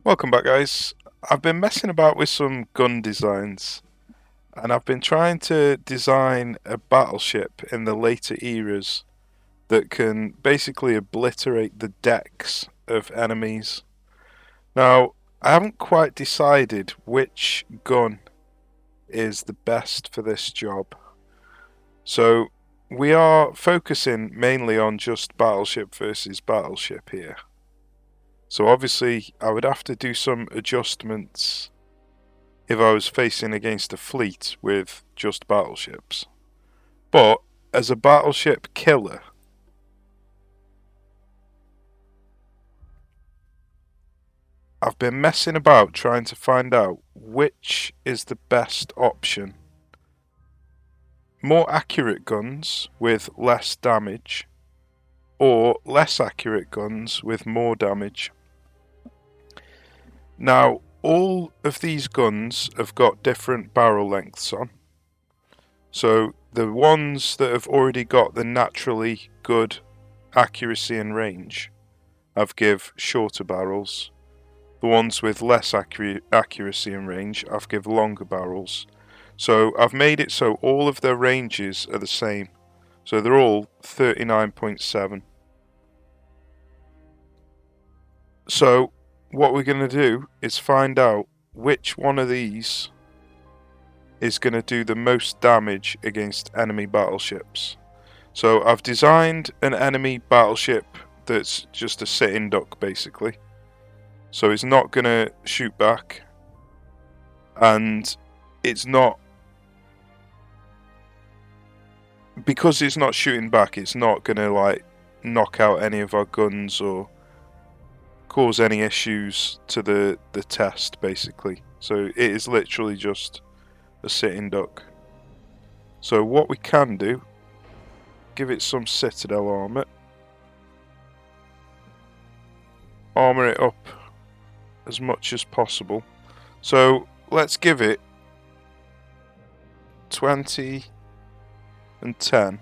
Welcome back, guys. I've been messing about with some gun designs, and I've been trying to design a battleship in the later eras that can basically obliterate the decks of enemies. Now, I haven't quite decided which gun is the best for this job. So, we are focusing mainly on just battleship versus battleship here. So obviously I would have to do some adjustments if I was facing against a fleet with just battleships. But as a battleship killer, I've been messing about trying to find out which is the best option. More accurate guns with less damage, or less accurate guns with more damage. Now, all of these guns have got different barrel lengths on. So the ones that have already got the naturally good accuracy and range, I've give shorter barrels. The ones with less accuracy and range, I've give longer barrels. So I've made it so all of their ranges are the same. So they're all 39.7. So what we're going to do is find out which one of these is going to do the most damage against enemy battleships. So I've designed an enemy battleship that's just a sitting duck basically. So it's not going to shoot back, and it's not, because it's not shooting back, it's not going to like knock out any of our guns or cause any issues to the test basically. So it is literally just a sitting duck. So what we can do, give it some citadel armor, armor it up as much as possible. So let's give it 20 and 10.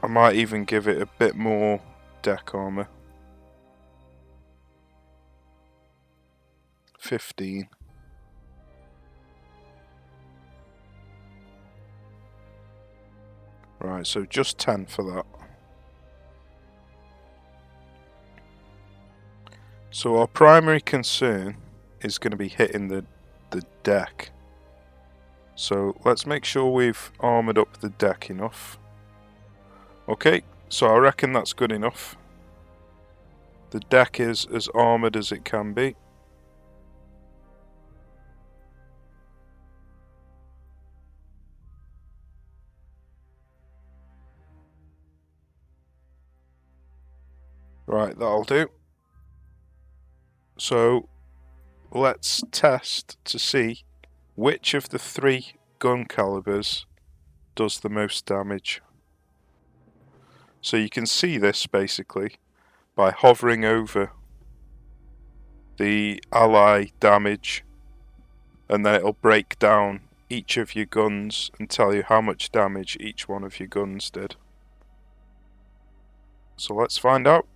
I might even give it a bit more deck armor. 15. Right, so just 10 for that. So our primary concern is going to be hitting the deck. So let's make sure we've armoured up the deck enough. Okay, so I reckon that's good enough. The deck is as armoured as it can be. Right, that'll do. So let's test to see which of the 3 gun calibers does the most damage. So you can see this basically by hovering over the ally damage, and then it'll break down each of your guns and tell you how much damage each one of your guns did. So let's find out.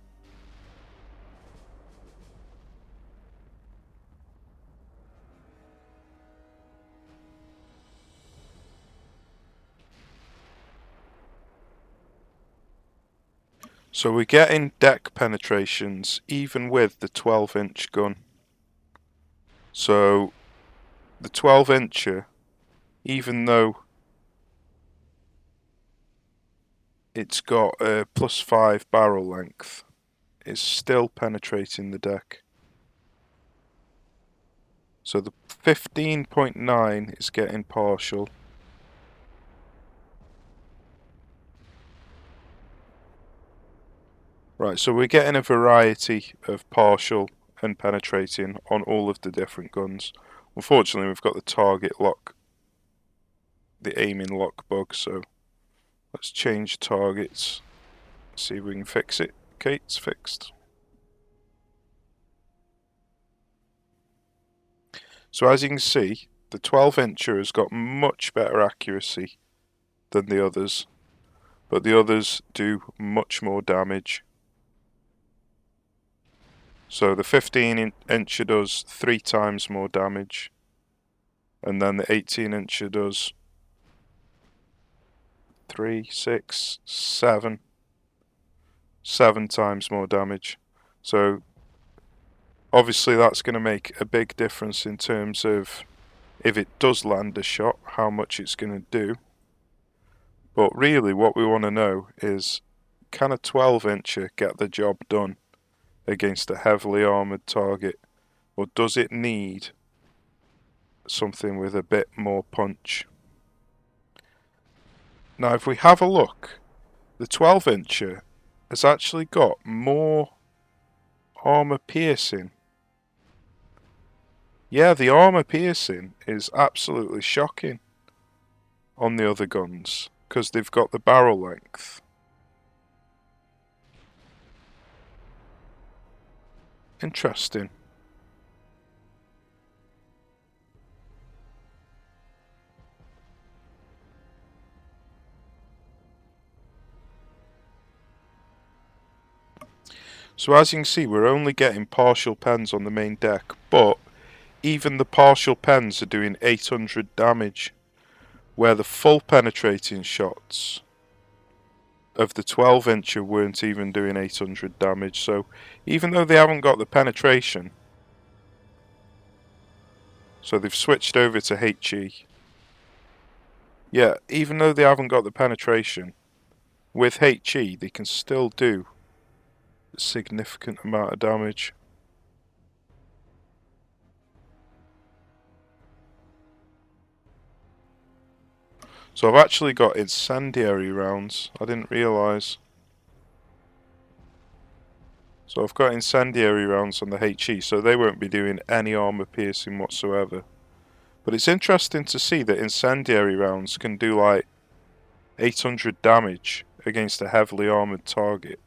So we're getting deck penetrations even with the 12-inch gun. So the 12-incher, even though it's got a +5 barrel length, is still penetrating the deck. So the 15.9 is getting partial. Right, so we're getting a variety of partial and penetrating on all of the different guns. Unfortunately, we've got the target lock, the aiming lock bug, so let's change targets, see if we can fix it. Okay, it's fixed. So as you can see, the 12-incher has got much better accuracy than the others. but the others do much more damage. So the 15-incher does 3 times more damage, and then the 18-incher does 3, 6, 7 times more damage. So obviously that's going to make a big difference in terms of if it does land a shot, how much it's going to do. But really what we want to know is, can a 12-incher get the job done against a heavily armoured target, or does it need something with a bit more punch? Now if we have a look, the 12-incher has actually got more armour piercing. Yeah, the armour piercing is absolutely shocking on the other guns, because they've got the barrel length. Interesting. So as you can see, we're only getting partial pens on the main deck, but even the partial pens are doing 800 damage, where the full penetrating shots of the 12-incher weren't even doing 800 damage. So even though they haven't got the penetration, so they've switched over to HE. Yeah, even though they haven't got the penetration, with HE they can still do a significant amount of damage. So I've actually got incendiary rounds, I didn't realise. So I've got incendiary rounds on the HE, so they won't be doing any armour piercing whatsoever. But it's interesting to see that incendiary rounds can do like 800 damage against a heavily armoured target.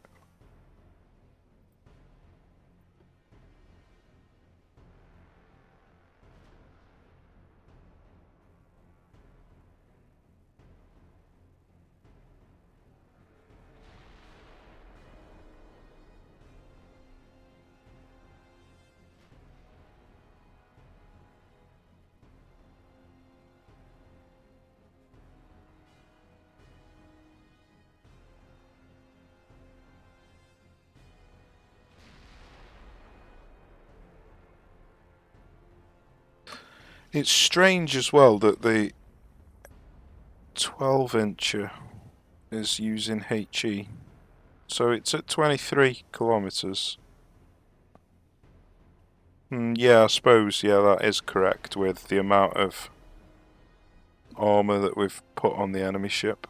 It's strange as well that the 12-incher is using HE. So it's at 23 kilometers. Yeah, I suppose, yeah, that is correct with the amount of armour that we've put on the enemy ship.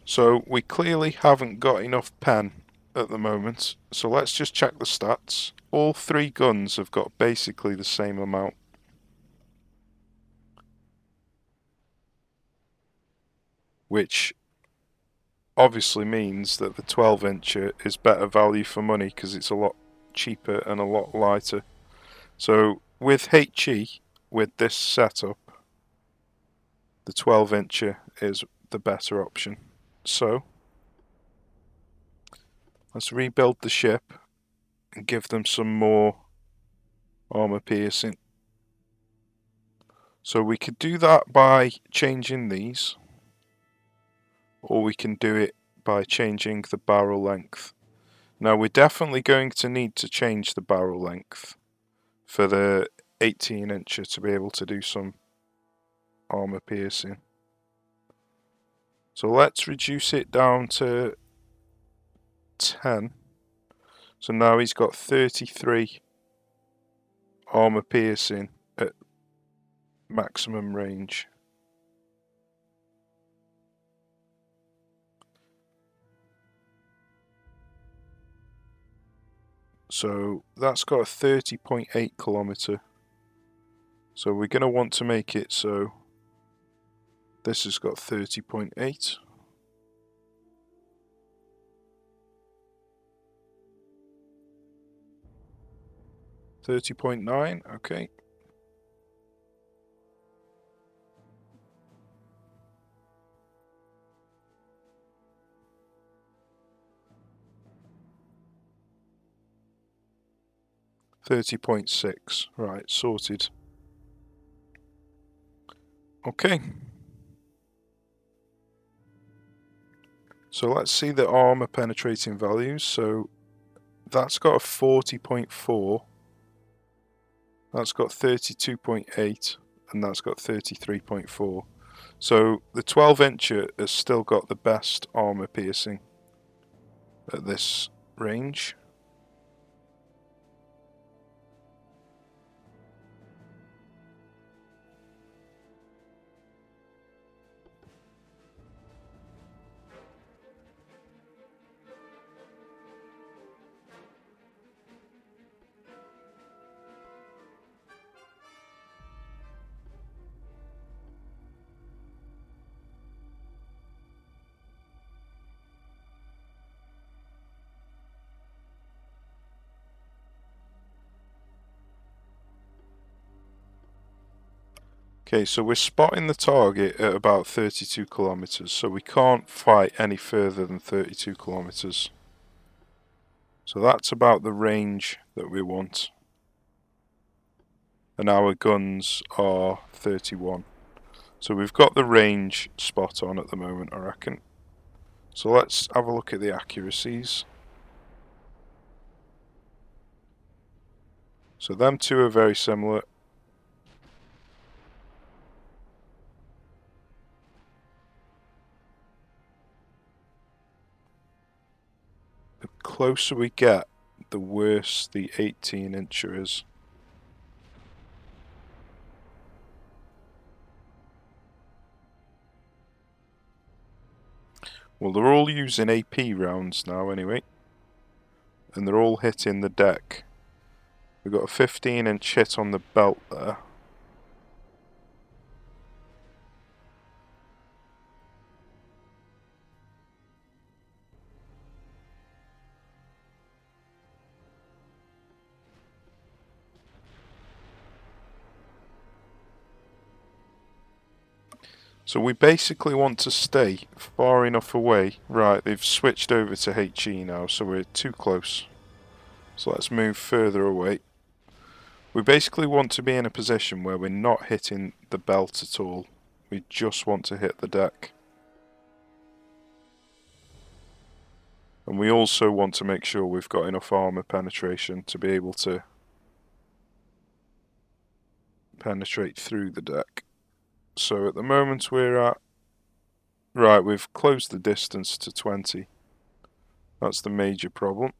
So we clearly haven't got enough pen at the moment, so let's just check the stats. All 3 guns have got basically the same amount. Which obviously means that the 12-incher is better value for money because it's a lot cheaper and a lot lighter. So with HE, with this setup, the 12-incher is the better option. So let's rebuild the ship and give them some more armor piercing. So we could do that by changing these, or we can do it by changing the barrel length. Now we're definitely going to need to change the barrel length for the 18-incher to be able to do some armor piercing. So let's reduce it down to 10. So now he's got 33 armor piercing at maximum range. So that's got a 30.8 kilometer. So we're going to want to make it so this has got 30.8. 30.9, okay. $30.6, right, sorted. Okay. So let's see the armor penetrating values. So that's got a 40.4, that's got 32.8, and that's got 33.4. So the 12-incher has still got the best armor piercing at this range. Okay, so we're spotting the target at about 32 kilometers, so we can't fight any further than 32 kilometers. So that's about the range that we want. And our guns are 31. So we've got the range spot on at the moment, I reckon. So let's have a look at the accuracies. So them two are very similar. The closer we get, the worse the 18-incher is. Well, they're all using AP rounds now anyway. And they're all hitting the deck. We've got a 15-inch hit on the belt there. So we basically want to stay far enough away. Right, they've switched over to HE now, so we're too close. So let's move further away. We basically want to be in a position where we're not hitting the belt at all. We just want to hit the deck. And we also want to make sure we've got enough armor penetration to be able to penetrate through the deck. So at the moment we're at... Right, we've closed the distance to 20. That's the major problem.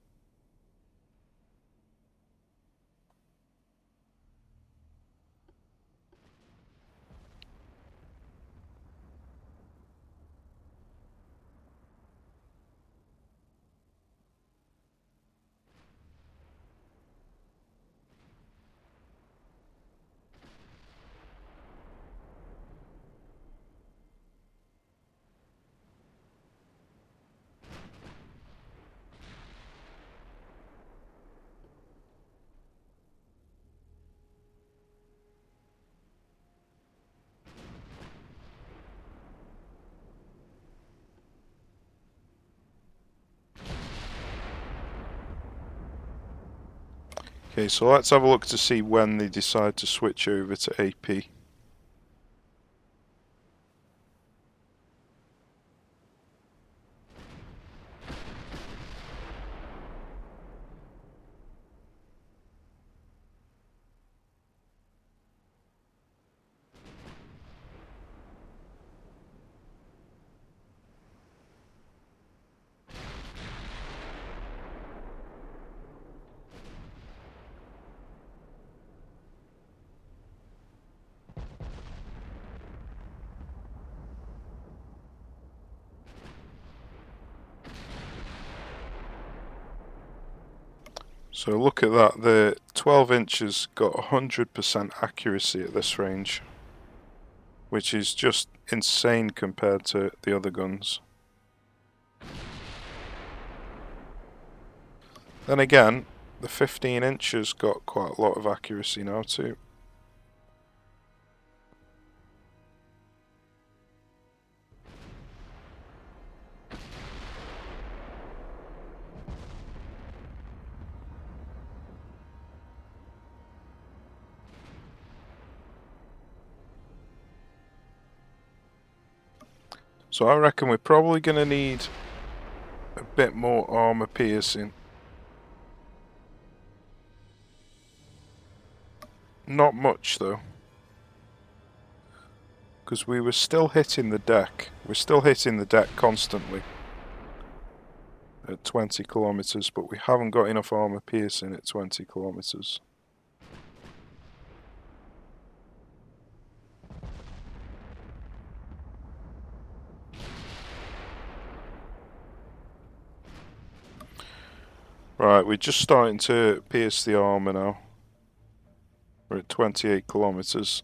Okay, so let's have a look to see when they decide to switch over to AP. So look at that, the 12 inches got 100% accuracy at this range, which is just insane compared to the other guns. Then again, the 15 inches got quite a lot of accuracy now too. So I reckon we're probably going to need a bit more armor piercing. Not much though, because we were still hitting the deck. We're still hitting the deck constantly at 20 kilometers, but we haven't got enough armor piercing at 20 kilometers. Right, we're just starting to pierce the armor now. We're at 28 kilometers.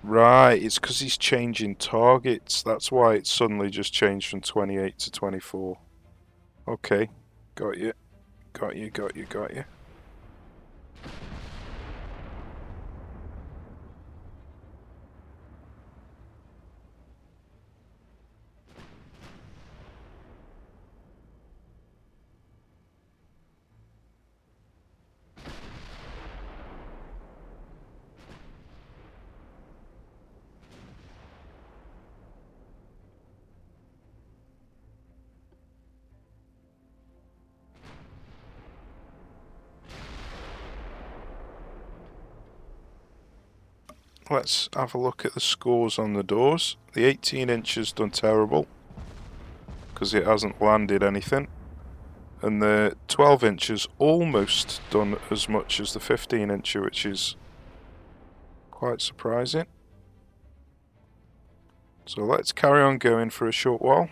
Right, it's because he's changing targets. That's why it's suddenly just changed from 28 to 24. Okay, got you. Got you, got you, got you. Let's have a look at the scores on the doors. The 18 inches done terrible because it hasn't landed anything, and the 12 inches almost done as much as the 15 incher, which is quite surprising. So let's carry on going for a short while.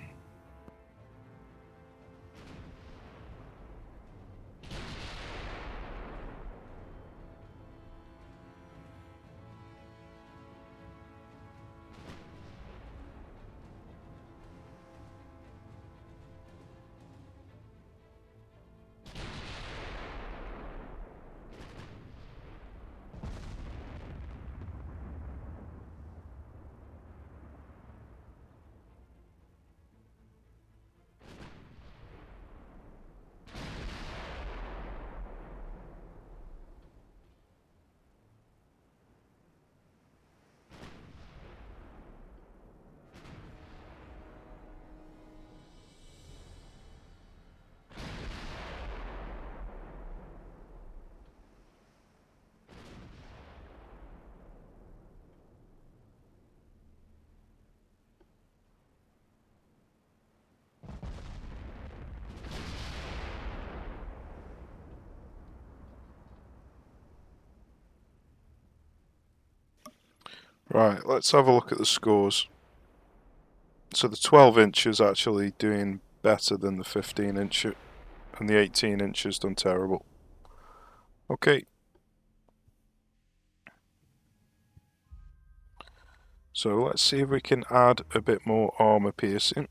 Right, let's have a look at the scores. So the 12 inch is actually doing better than the 15 inch, and the 18 inch has done terrible. Okay. So let's see if we can add a bit more armor piercing.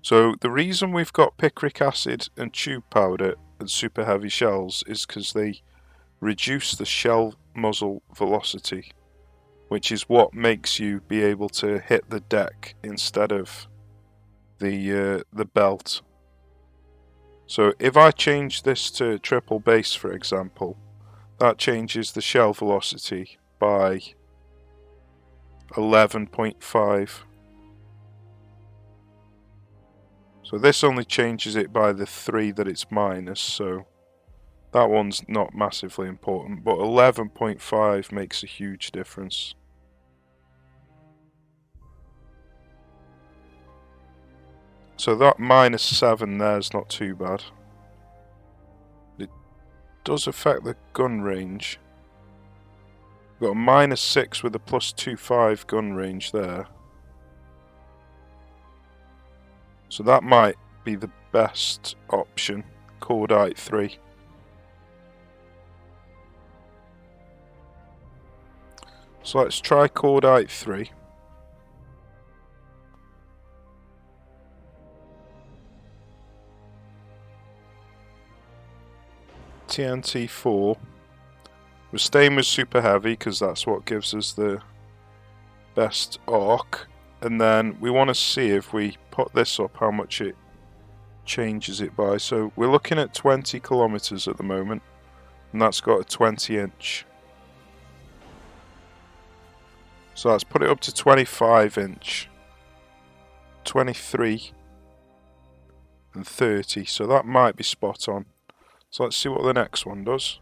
So the reason we've got picric acid and tube powder and super heavy shells is because they reduce the shell muzzle velocity, which is what makes you be able to hit the deck instead of the belt. So if I change this to triple base, for example, that changes the shell velocity by 11.5. So this only changes it by the 3 that it's minus, so that one's not massively important, but 11.5 makes a huge difference. So that -7 there is not too bad. does affect the gun range. We've got a -6 with a +25 gun range there. So that might be the best option. Cordite 3. So let's try Cordite 3. TNT 4. We're staying with super heavy because that's what gives us the best arc. And then we want to see if we put this up how much it changes it by. So we're looking at 20 kilometers at the moment, and that's got a 20-inch. So let's put it up to 25-inch, 23 and 30. So that might be spot on. So let's see what the next one does.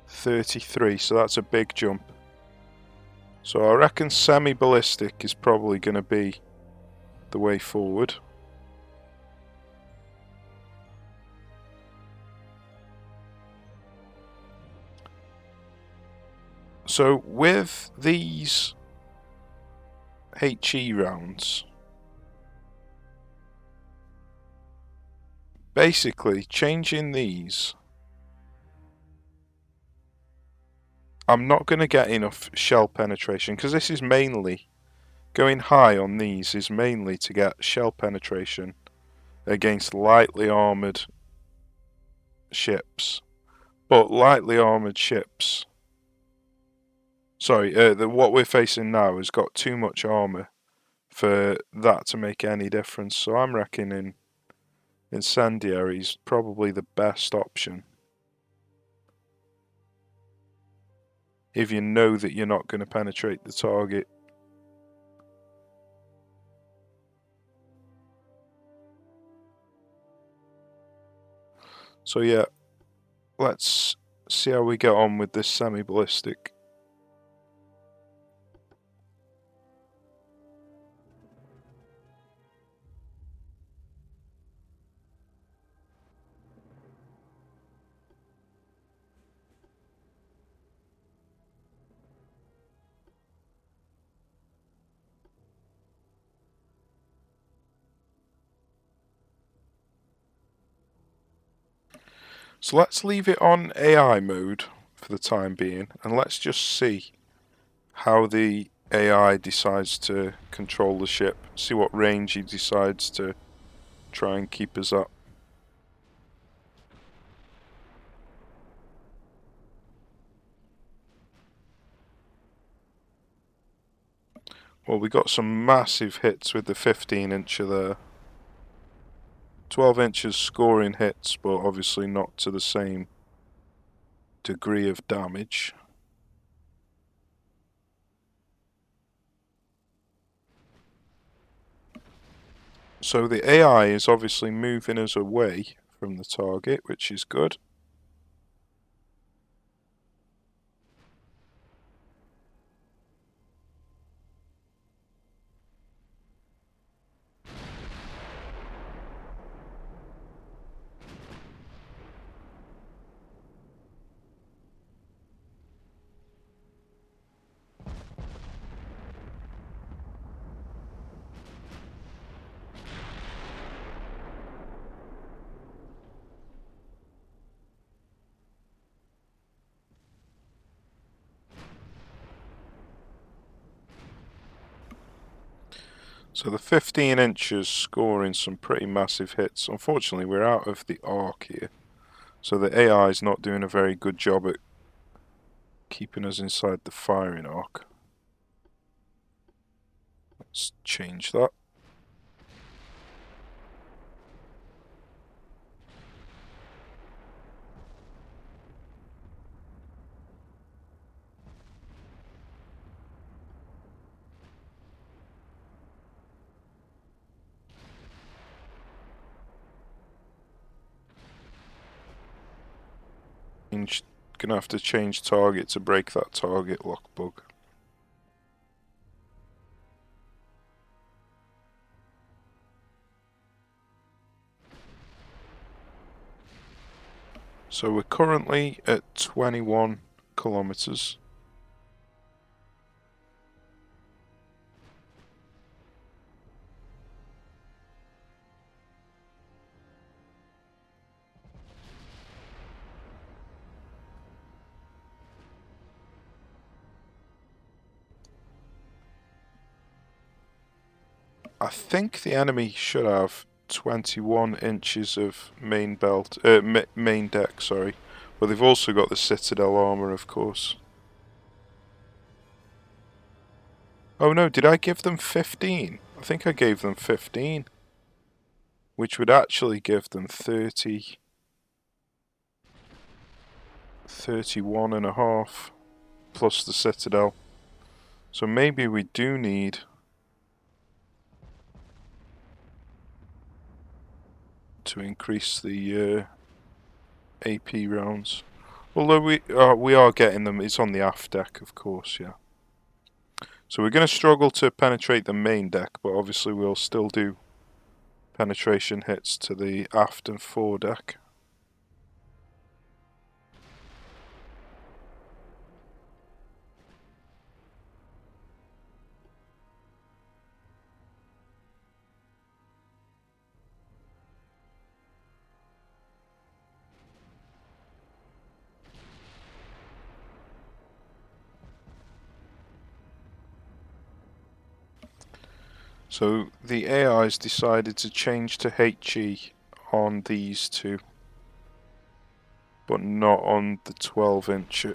33, so that's a big jump. So I reckon semi-ballistic is probably going to be the way forward. So with these HE rounds, basically changing these, I'm not going to get enough shell penetration because this is mainly, going high on these is mainly to get shell penetration against lightly armoured ships. But lightly armoured ships, sorry, what we're facing now has got too much armour for that to make any difference. So I'm reckoning incendiary is probably the best option. If you know that you're not going to penetrate the target. So yeah, let's see how we get on with this semi-ballistic. So let's leave it on AI mode for the time being, and let's just see how the AI decides to control the ship, see what range he decides to try and keep us at. Well, we got some massive hits with the 15-incher there. 12 inches scoring hits, but obviously not to the same degree of damage. So the AI is obviously moving us away from the target, which is good. So the 15 inches scoring some pretty massive hits. Unfortunately, we're out of the arc here. So the AI is not doing a very good job at keeping us inside the firing arc. Let's change that. Gonna have to change target to break that target lock bug. So we're currently at 21 kilometers. I think the enemy should have 21 inches of main belt, main deck, sorry. But they've also got the Citadel armor, of course. Oh no, did I give them 15? I think I gave them 15. Which would actually give them 30... 31 and a half plus the Citadel. So maybe we do need to increase the AP rounds. Although we are getting them, it's on the aft deck, of course, yeah. So we're going to struggle to penetrate the main deck, but obviously we'll still do penetration hits to the aft and fore deck. So the AI's decided to change to HE on these two, but not on the 12-inch.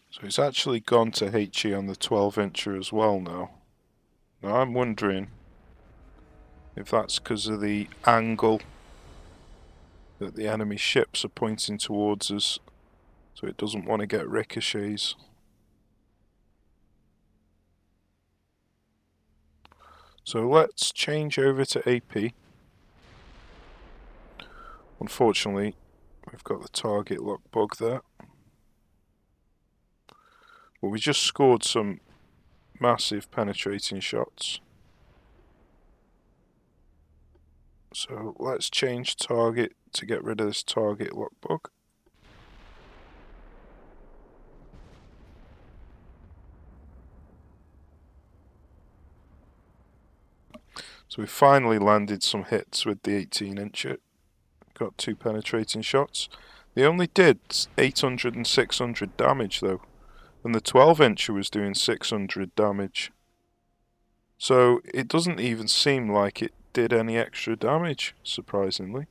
So it's actually gone to HE on the 12-incher as well now. Now I'm wondering if that's because of the angle that the enemy ships are pointing towards us, so it doesn't want to get ricochets. So let's change over to AP. Unfortunately, we've got the target lock bug there. But we just scored some massive penetrating shots. So let's change target to get rid of this target lock bug. So we finally landed some hits with the 18-incher. Got 2 penetrating shots. They only did 800 and 600 damage though, and the 12-incher was doing 600 damage. So it doesn't even seem like it did any extra damage, surprisingly.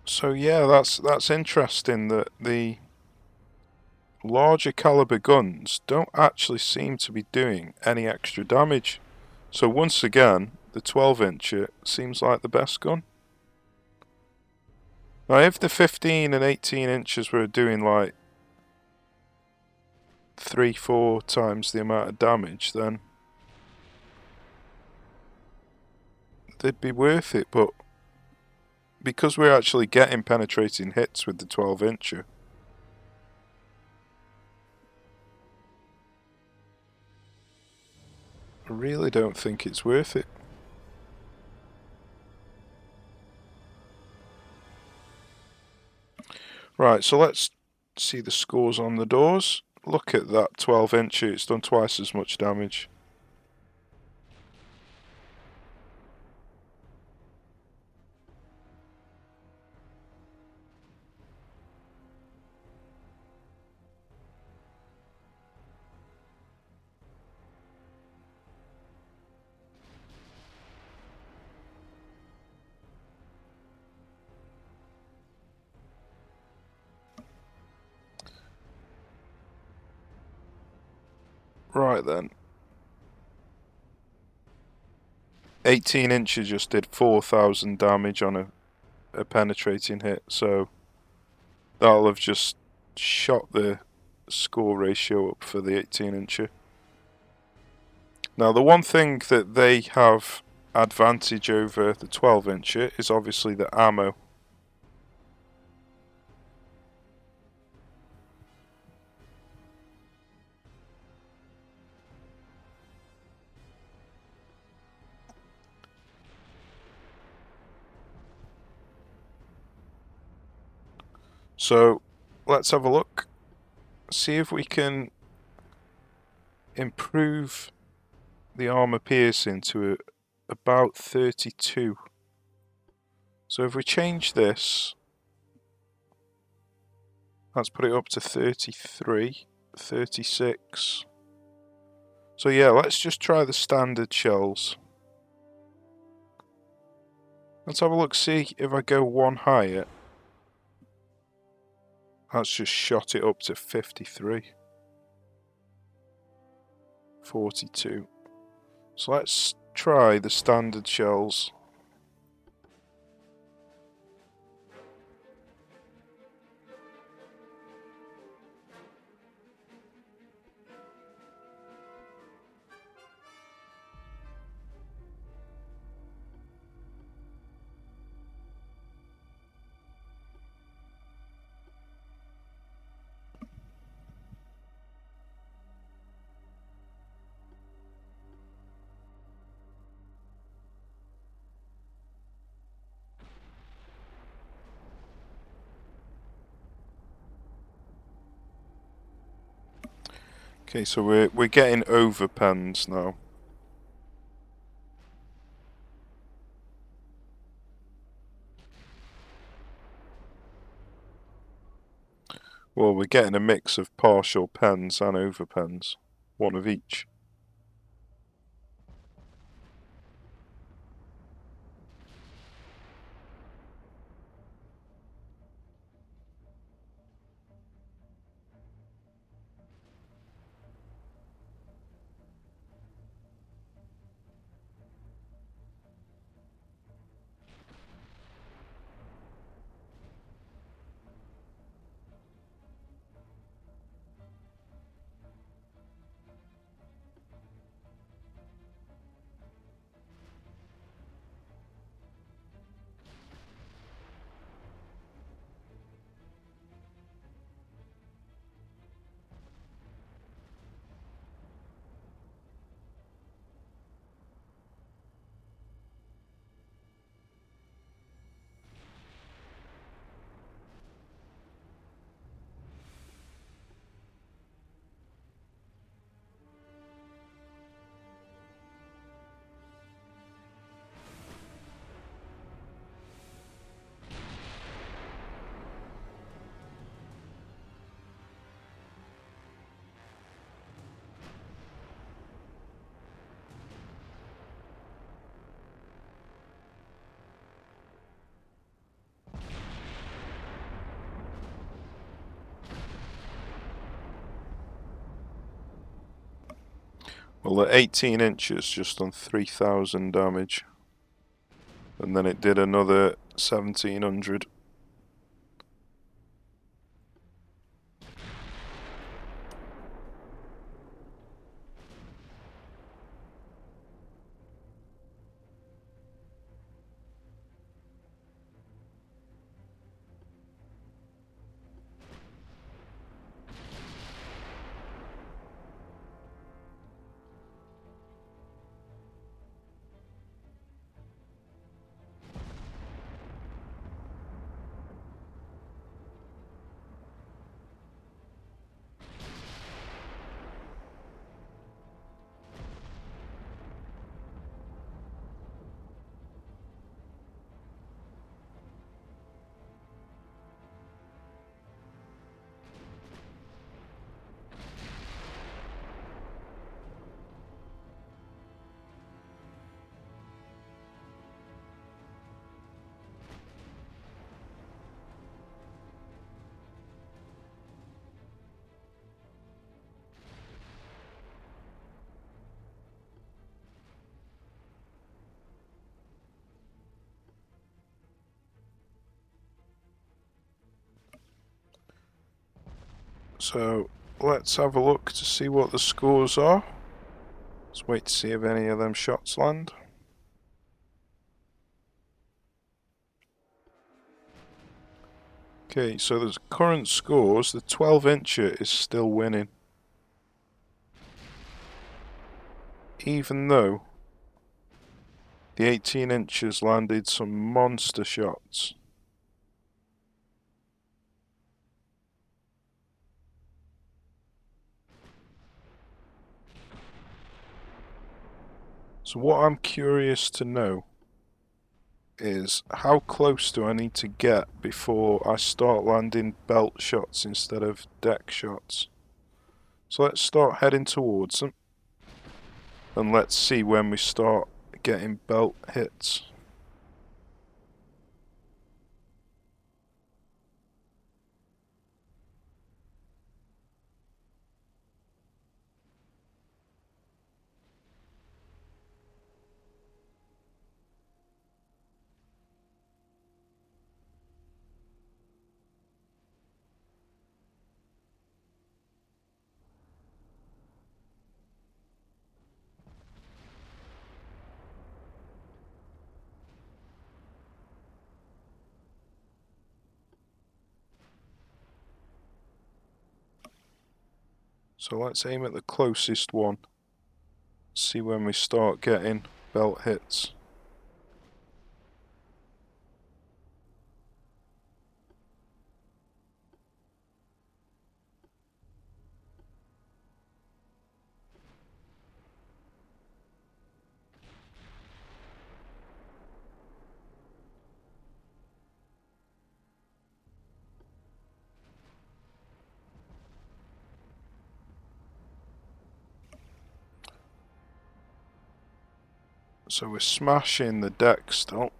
So yeah, that's interesting that the larger caliber guns don't actually seem to be doing any extra damage. So once again, the 12-incher seems like the best gun. Now if the 15 and 18 inches were doing like 3-4 times the amount of damage, then they'd be worth it, but because we're actually getting penetrating hits with the 12-incher, I really don't think it's worth it. Right, so let's see the scores on the doors. Look at that 12-inch, it's done twice as much damage. Right then. 18 inches just did 4,000 damage on a penetrating hit, so that'll have just shot the score ratio up for the 18-incher. Now the one thing that they have advantage over the 12-incher is obviously the ammo. So let's have a look. See if we can improve the armor piercing to about 32. So if we change this, let's put it up to 33, 36. So yeah, let's just try the standard shells. Let's have a look, see if I go one higher. That's just shot it up to 53. 42. So let's try the standard shells. Okay, so we're getting over pens now. Well, we're getting a mix of partial pens and over pens, one of each. Well, at 18 inches, just on 3,000 damage. And then it did another 1,700. So let's have a look to see what the scores are. Let's wait to see if any of them shots land. Okay, so the current scores, the 12-incher is still winning. Even though the 18-inchers landed some monster shots. So what I'm curious to know is how close do I need to get before I start landing belt shots instead of deck shots. So let's start heading towards them and let's see when we start getting belt hits. So let's aim at the closest one. See when we start getting belt hits. So we're smashing the deck still.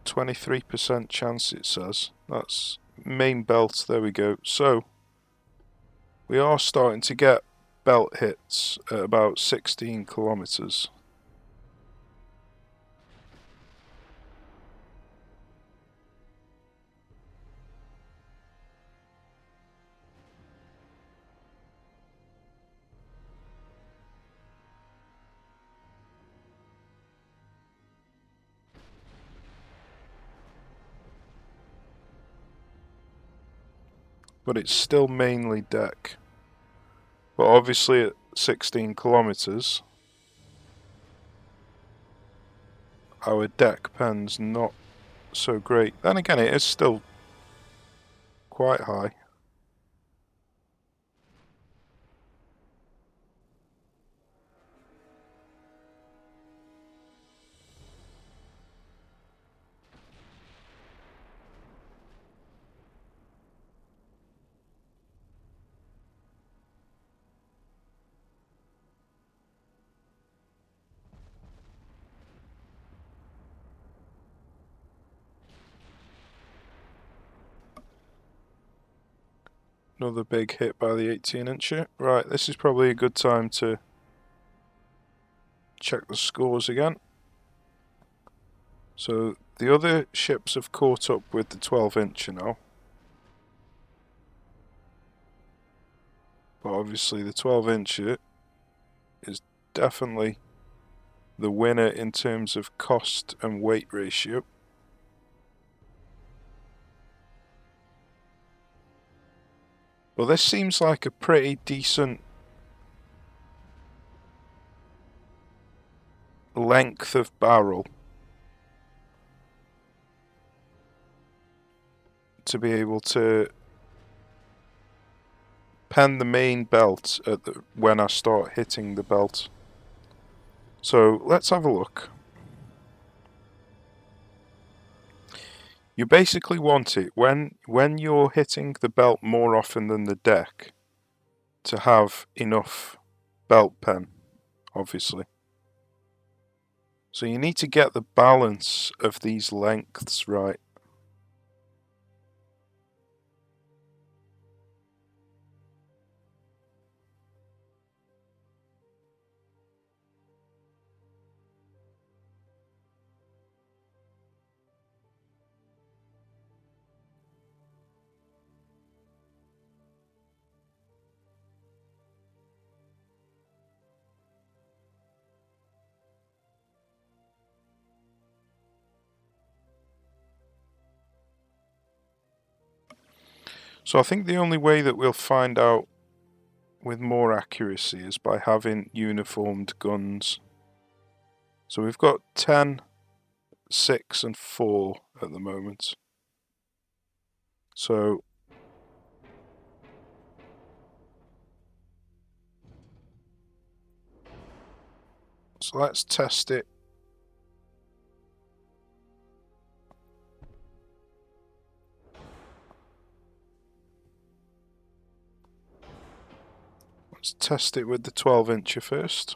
23% chance it says. That's main belt, there we go. So we are starting to get belt hits at about 16 kilometers. But it's still mainly deck. But obviously at 16 kilometers, our deck pen's not so great. Then again, it is still quite high. Another big hit by the 18-incher. Right, this is probably a good time to check the scores again. So the other ships have caught up with the 12-incher now. But obviously the 12-incher is definitely the winner in terms of cost and weight ratio. Well, this seems like a pretty decent length of barrel to be able to pen the main belt at when I start hitting the belt. So let's have a look. You basically want it when you're hitting the belt more often than the deck to have enough belt pen, obviously. So you need to get the balance of these lengths right. So I think the only way that we'll find out with more accuracy is by having uniformed guns. So we've got 10, 6 and 4 at the moment. So let's test it. Let's test it with the 12-incher first.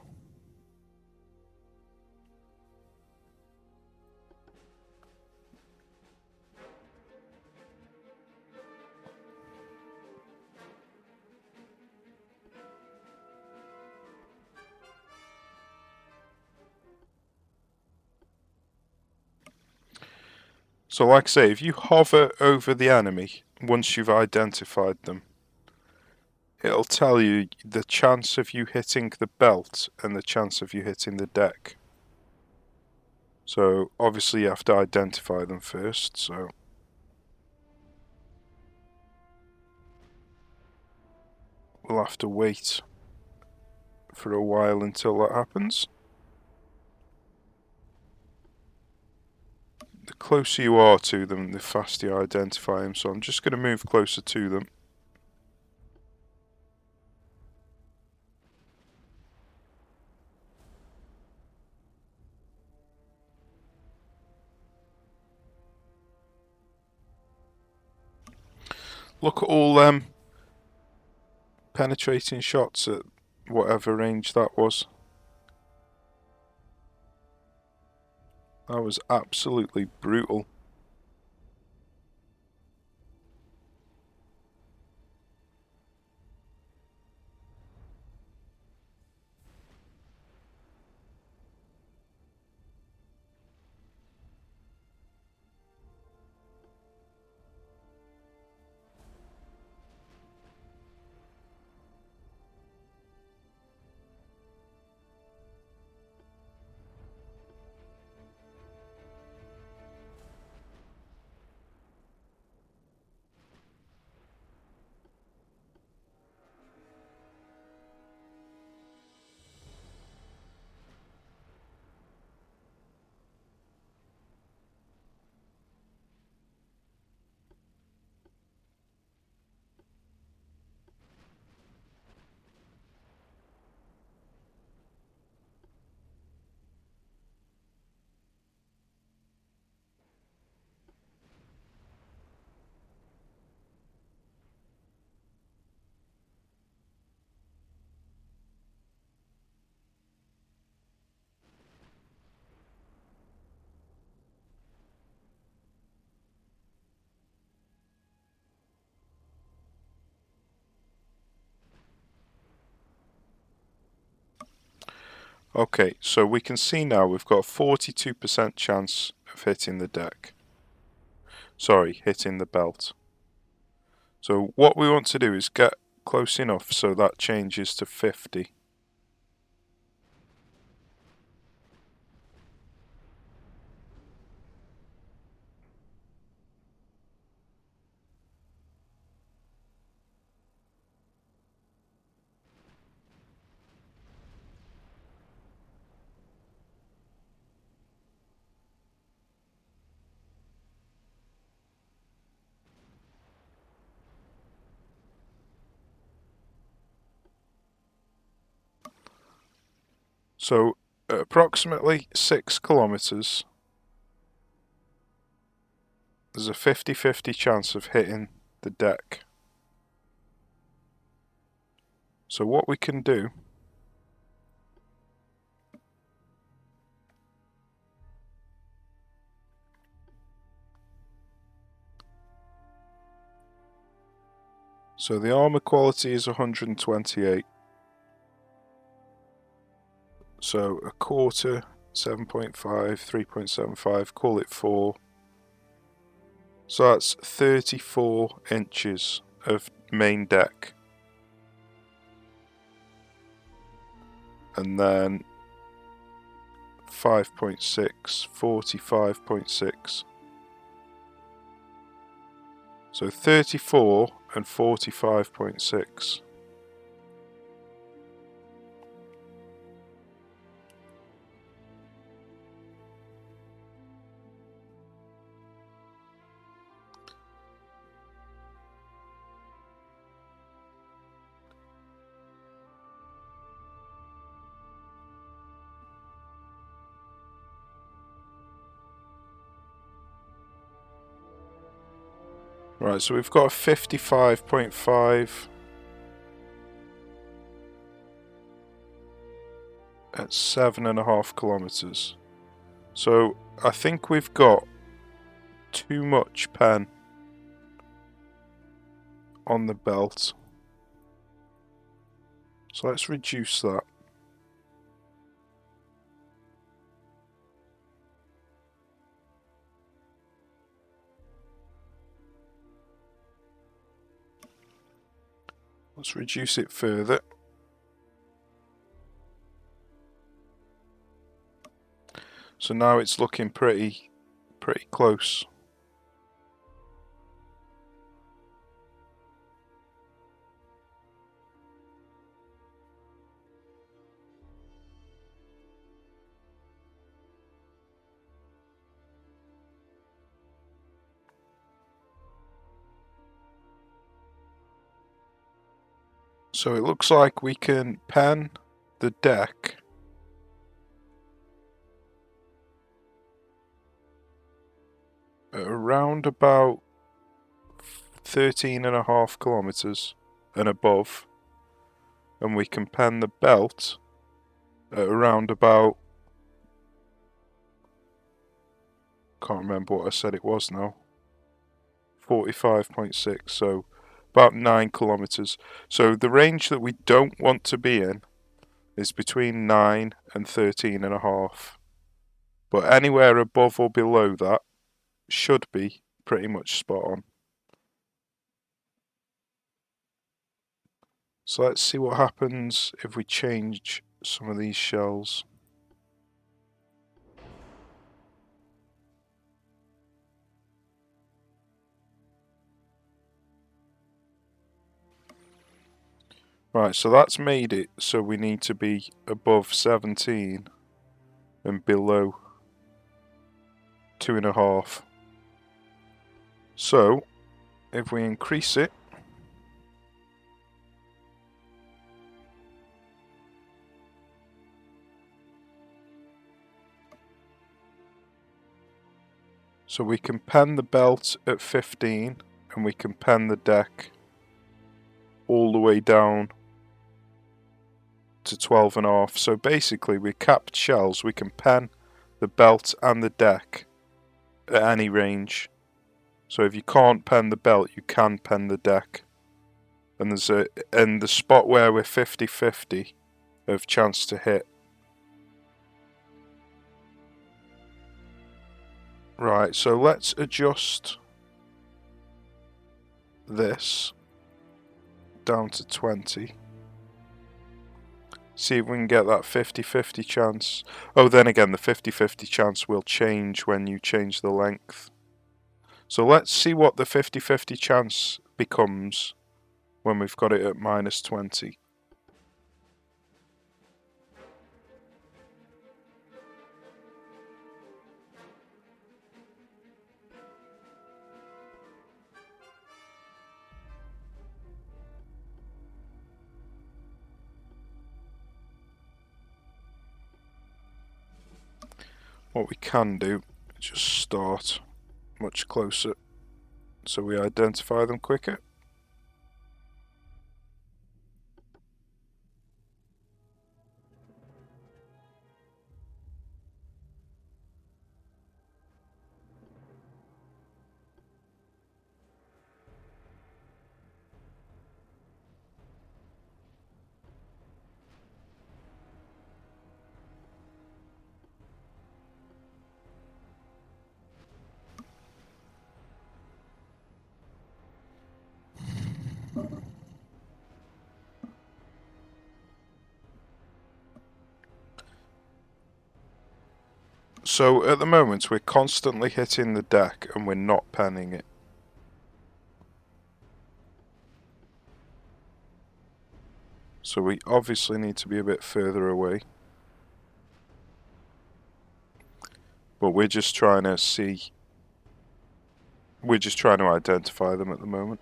So like I say, if you hover over the enemy, once you've identified them, it'll tell you the chance of you hitting the belt and the chance of you hitting the deck. So obviously you have to identify them first, so we'll have to wait for a while until that happens. The closer you are to them, the faster you identify them, so I'm just going to move closer to them. Look at all them penetrating shots at whatever range that was. That was absolutely brutal. Okay, so we can see now we've got a 42% chance of hitting the deck. Sorry, hitting the belt. So what we want to do is get close enough so that changes to 50. So approximately 6 kilometers, there's a 50-50 chance of hitting the deck. So what we can do so the armor quality is 128. So a quarter, 7.5, 3.75, call it 4. So that's 34 inches of main deck. And then 5.6, 45.6. So 34 and 45.6. Right, so we've got a 55.5 at 7.5 kilometers. So I think we've got too much pen on the belt. So let's reduce that. Let's reduce it further. So now it's looking pretty close. So it looks like we can pen the deck at around about 13.5 kilometers and above, and we can pen the belt at around about, can't remember what I said it was now, 45.6, so about 9 kilometers. So the range that we don't want to be in is between 9 and 13.5, but anywhere above or below that should be pretty much spot on. So let's see what happens if we change some of these shells. Right, so that's made it so we need to be above 17 and below 2.5. So if we increase it, so we can pen the belt at 15 and we can pen the deck all the way down to 12.5. So basically with capped shells we can pen the belt and the deck at any range. So if you can't pen the belt, you can pen the deck. And there's the spot where we're 50-50 of chance to hit. Right, so let's adjust this down to 20. See if we can get that 50-50 chance. Oh, then again, the 50-50 chance will change when you change the length. So let's see what the 50-50 chance becomes when we've got it at -20. What we can do is just start much closer so we identify them quicker. So at the moment we're constantly hitting the deck and we're not penning it. So we obviously need to be a bit further away. But we're just trying to see... We're just trying to identify them at the moment.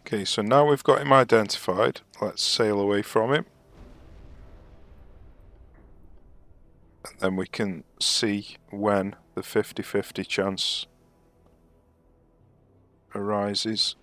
Okay, so now we've got him identified. Let's sail away from him. And then we can see when the 50-50 chance arises.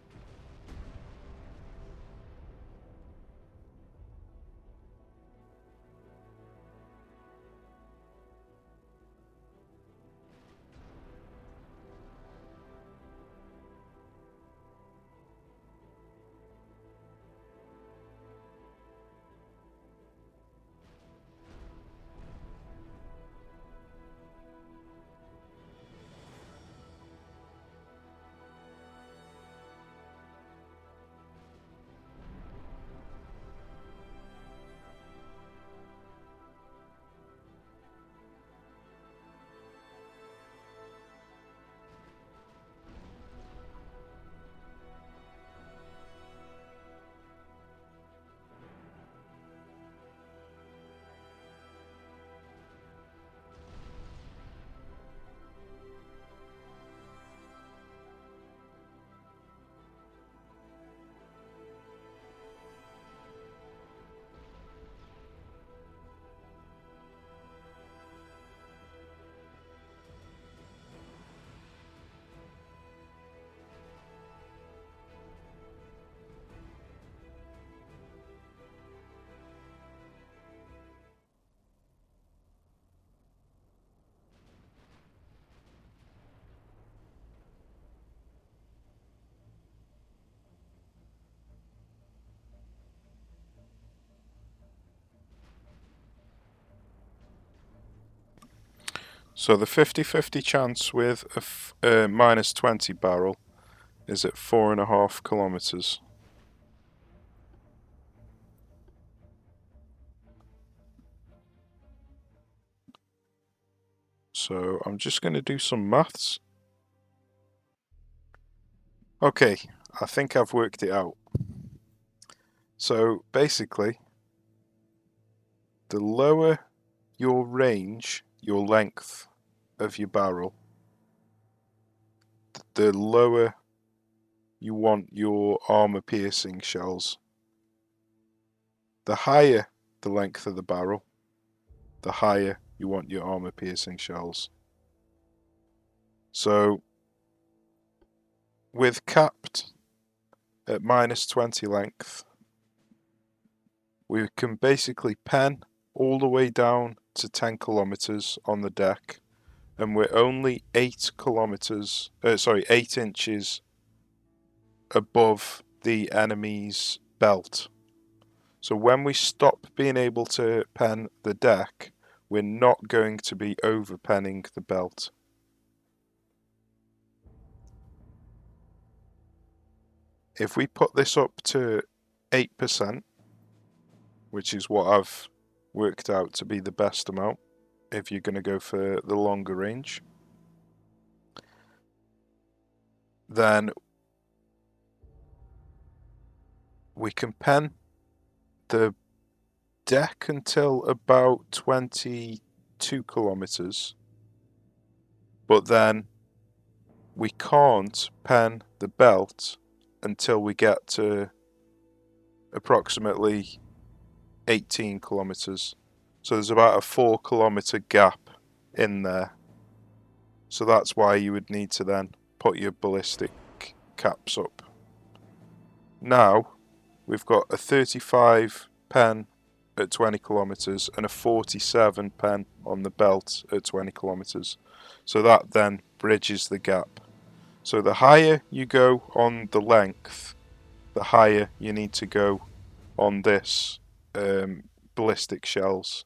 So the 50-50 chance with a minus 20 barrel is at 4.5 kilometers. So I'm just going to do some maths. Okay, I think I've worked it out. So basically, the lower your range, your length of your barrel, the lower you want your armor piercing shells. The higher the length of the barrel, the higher you want your armor piercing shells. So with capped at minus 20 length, we can basically pen all the way down to 10 kilometers on the deck, and we're only 8 inches above the enemy's belt. So when we stop being able to pen the deck, we're not going to be over penning the belt. If we put this up to 8%, which is what I've worked out to be the best amount if you're going to go for the longer range, then we can pen the deck until about 22 kilometers, but then we can't pen the belt until we get to approximately 18 kilometers. So there's about a 4-kilometer gap in there. So that's why you would need to then put your ballistic caps up. Now we've got a 35 pen at 20 kilometers and a 47 pen on the belt at 20 kilometers. So that then bridges the gap. So the higher you go on the length, the higher you need to go on this ballistic shells,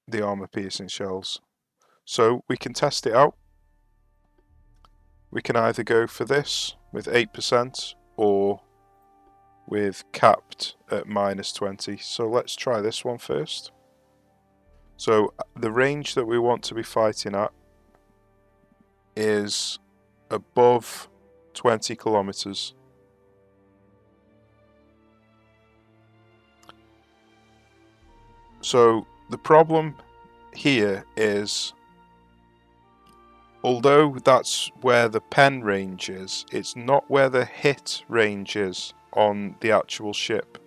the armor piercing shells. So we can test it out. We can either go for this with 8% or with capped at -20. So let's try this one first. So the range that we want to be fighting at is above 20 kilometers. So the problem here is, although that's where the pen range is, it's not where the hit range is on the actual ship.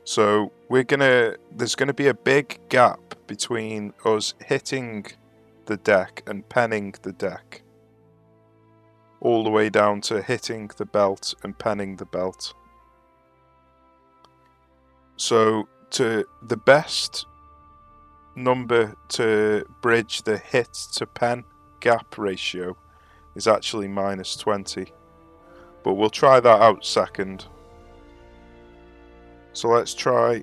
So there's gonna be a big gap between us hitting the deck and penning the deck, all the way down to hitting the belt and penning the belt. So the best number to bridge the hit to pen gap ratio is actually -20, but we'll try that out second. So let's try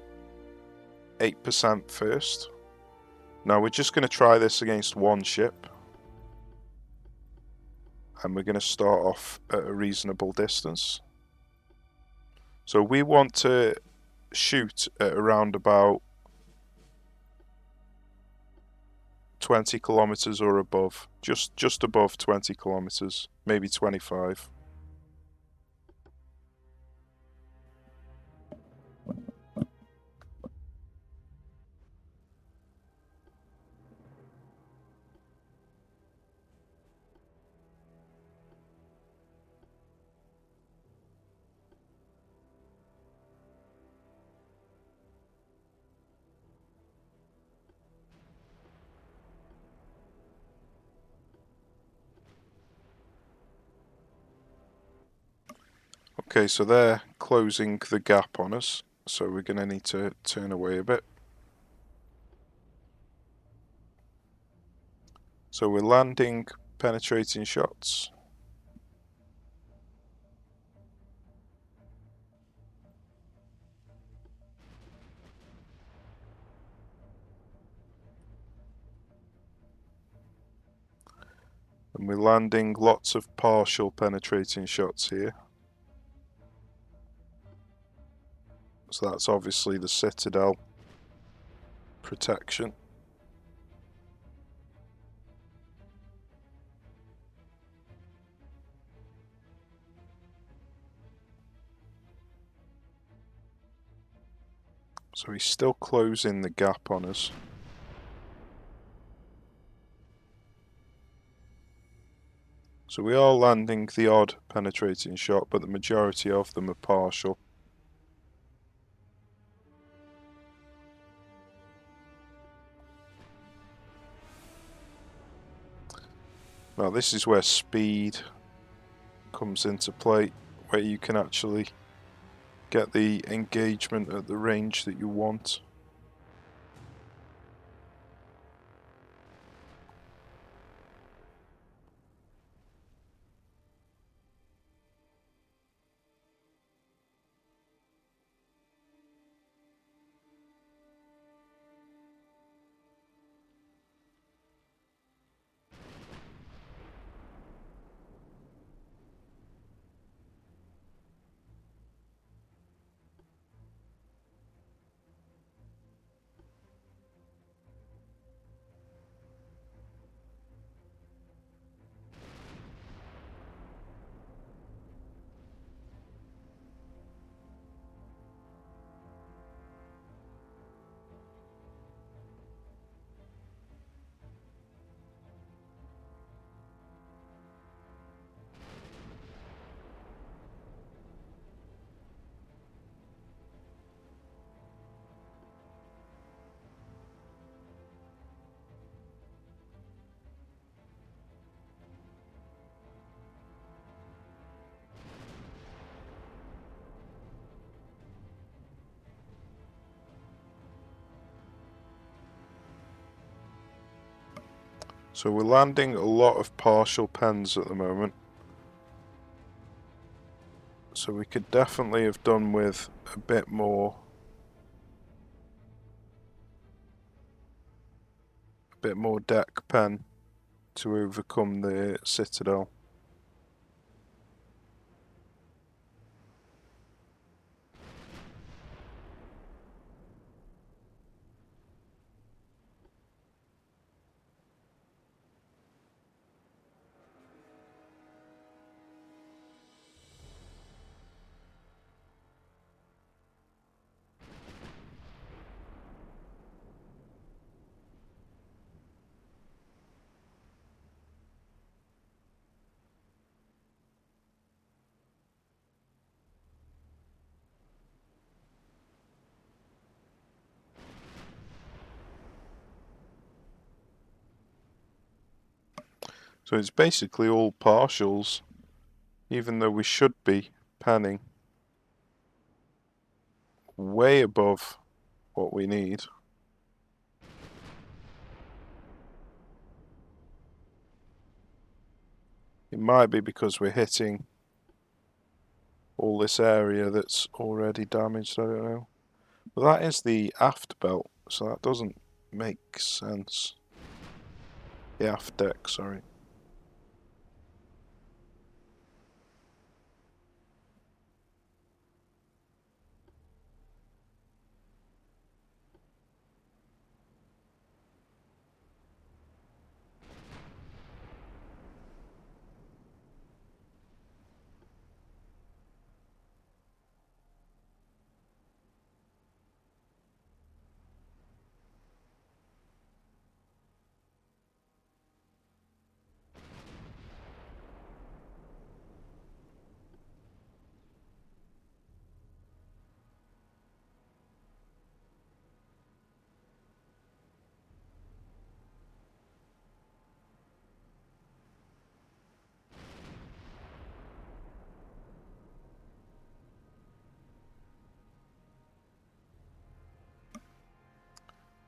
8% first. Now we're just going to try this against one ship, and we're going to start off at a reasonable distance. So we want to shoot at around about 20 kilometers or above, just above 20 kilometers, maybe 25. Okay, so they're closing the gap on us, so we're going to need to turn away a bit. So we're landing penetrating shots. And we're landing lots of partial penetrating shots here. So that's obviously the Citadel protection. So he's still closing the gap on us. So we are landing the odd penetrating shot, but the majority of them are partial. Now this is where speed comes into play, where you can actually get the engagement at the range that you want. So we're landing a lot of partial pens at the moment. So we could definitely have done with a bit more deck pen to overcome the citadel. So it's basically all partials, even though we should be penning way above what we need. It might be because we're hitting all this area that's already damaged, I don't know. But that is the aft belt, so that doesn't make sense. The aft deck, sorry.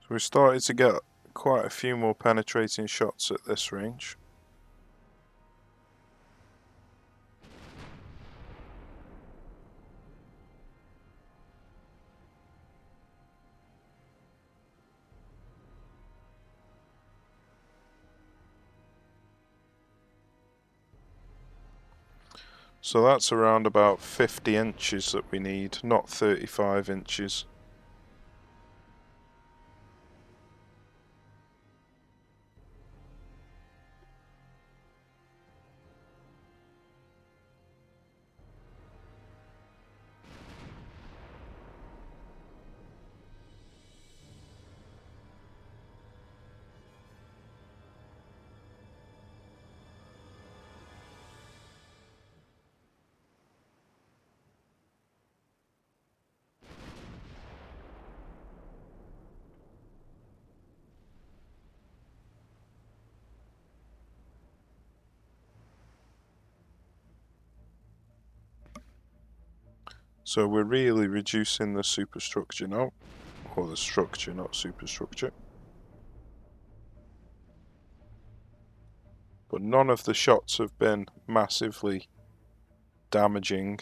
So we started to get quite a few more penetrating shots at this range. So that's around about 50 inches that we need, not 35 inches. So we're really reducing the superstructure now, or the structure, not superstructure. But none of the shots have been massively damaging.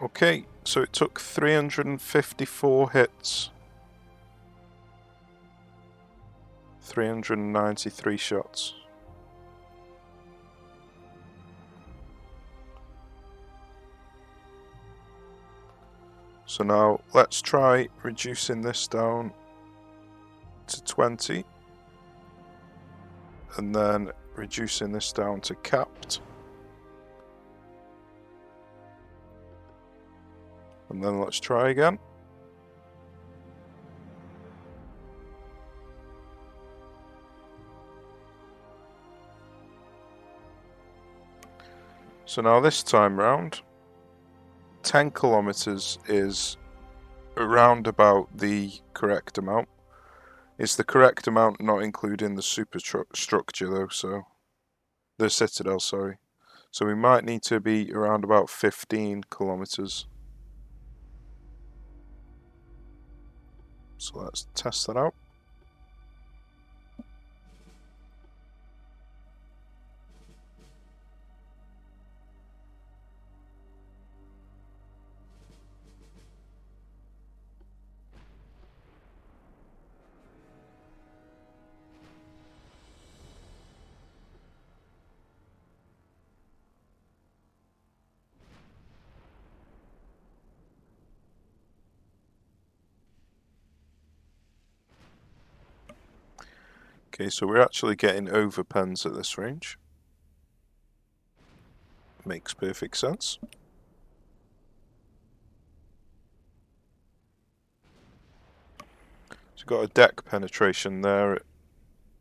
Okay, so it took 354 hits. 393 shots. So now let's try reducing this down to 20. And then reducing this down to capped. And then let's try again. So now this time round, 10 kilometers is around about the correct amount. It's the correct amount, not including the superstructure though, so the citadel, sorry. So we might need to be around about 15 kilometers. So let's test that out. Okay, so we're actually getting overpens at this range. Makes perfect sense. So we've got a deck penetration there at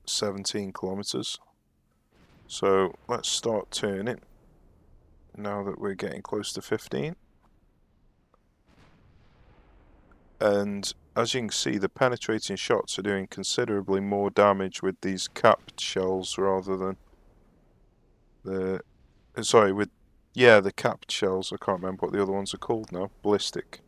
17 kilometers. So let's start turning now that we're getting close to 15. And as you can see, the penetrating shots are doing considerably more damage with these capped shells rather than the... Sorry, with... Yeah, the capped shells. I can't remember what the other ones are called now. Ballistic.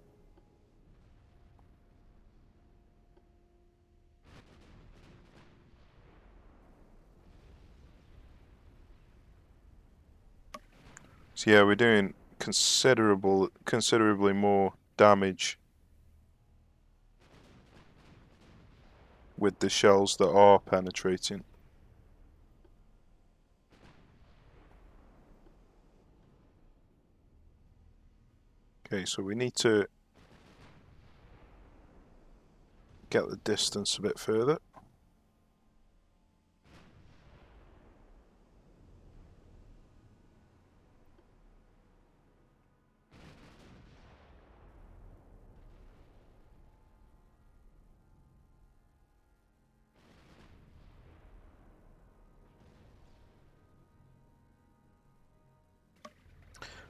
So yeah, we're doing considerably more damage with the shells that are penetrating. Okay, so we need to get the distance a bit further.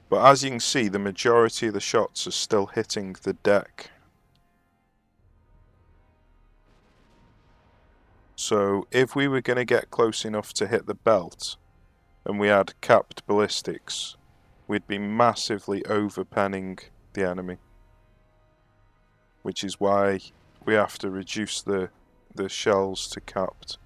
But as you can see, the majority of the shots are still hitting the deck. So if we were going to get close enough to hit the belt, and we had capped ballistics, we'd be massively overpenning the enemy. Which is why we have to reduce the shells to capped.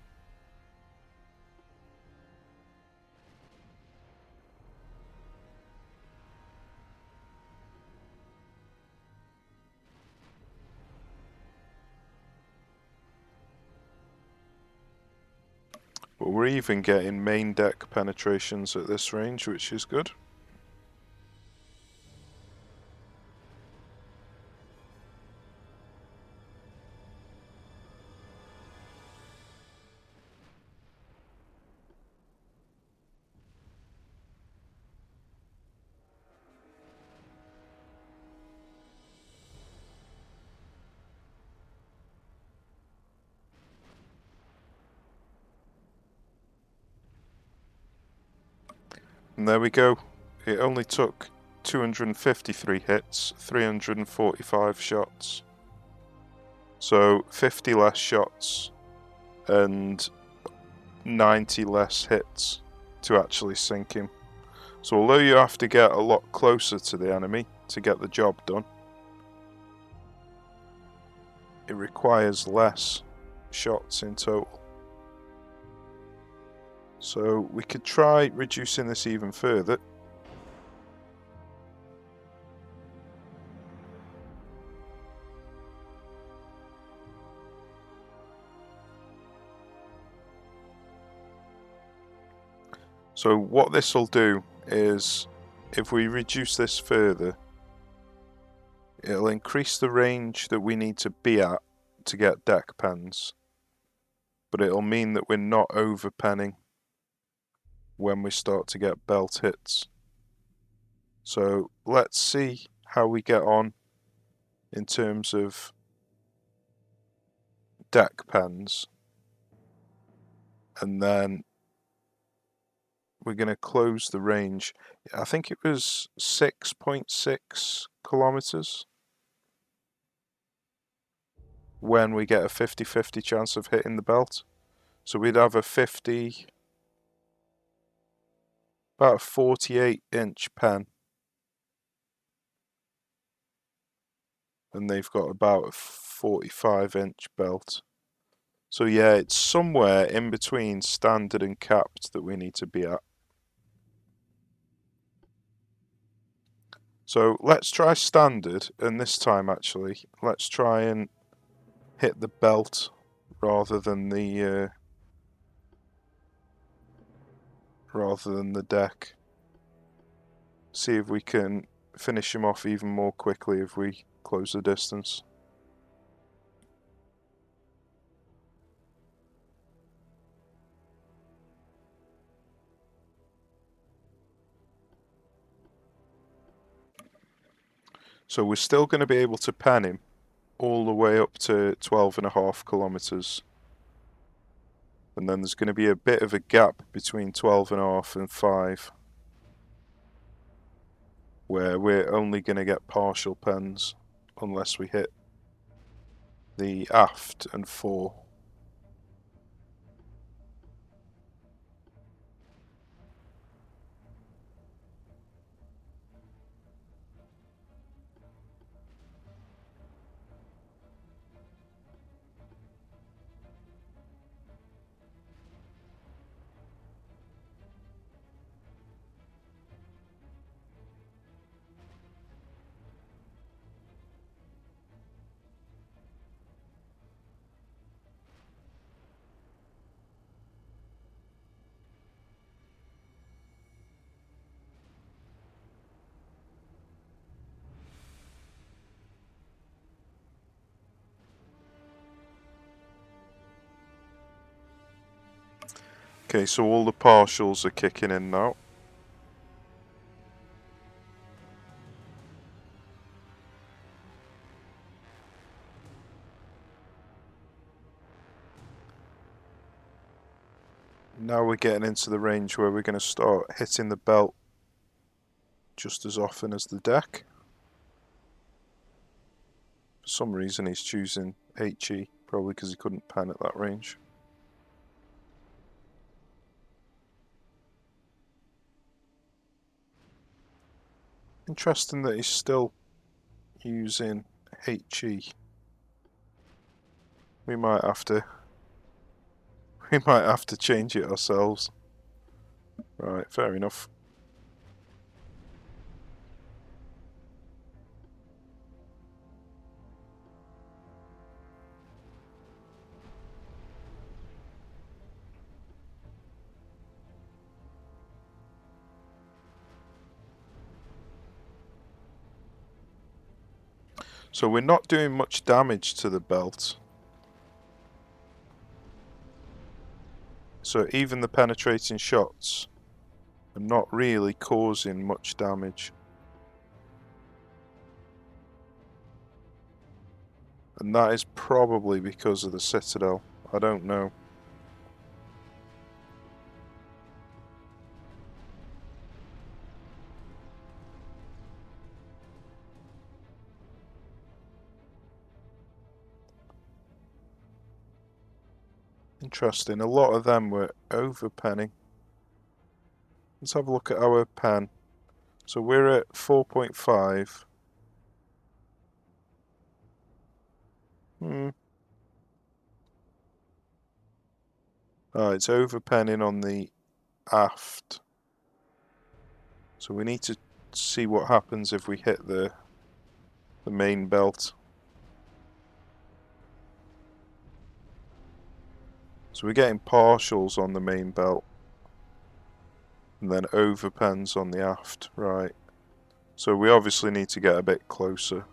But we're even getting main deck penetrations at this range, which is good. And there we go. It only took 253 hits, 345 shots. So 50 less shots and 90 less hits to actually sink him. So although you have to get a lot closer to the enemy to get the job done, it requires less shots in total. So we could try reducing this even further. So what this will do is, if we reduce this further, it'll increase the range that we need to be at to get deck pens. But it'll mean that we're not overpenning when we start to get belt hits. So let's see how we get on in terms of deck pens, and then we're going to close the range. I think it was 6.6 kilometers when we get a 50-50 chance of hitting the belt. So we'd have a 50, about a 48-inch pen. And they've got about a 45-inch belt. So yeah, it's somewhere in between standard and capped that we need to be at. So let's try standard, and this time actually, let's try and hit the belt rather than the deck. See if we can finish him off even more quickly if we close the distance. So we're still going to be able to pen him all the way up to 12.5 kilometers. And then there's going to be a bit of a gap between 12.5 and 5. Where we're only going to get partial pens unless we hit the aft and fore. Okay, so all the partials are kicking in now. Now we're getting into the range where we're going to start hitting the belt just as often as the deck. For some reason he's choosing HE, probably because he couldn't pen at that range. Interesting that he's still using HE. We might have to change it ourselves. Right, fair enough. So we're not doing much damage to the belt. So even the penetrating shots are not really causing much damage. And that is probably because of the citadel. I don't know. Interesting. A lot of them were over-penning. Let's have a look at our pen. So we're at 4.5. Oh, it's over-penning on the aft. So we need to see what happens if we hit the main belt. So we're getting partials on the main belt. And then overpens on the aft, right. So we obviously need to get a bit closer.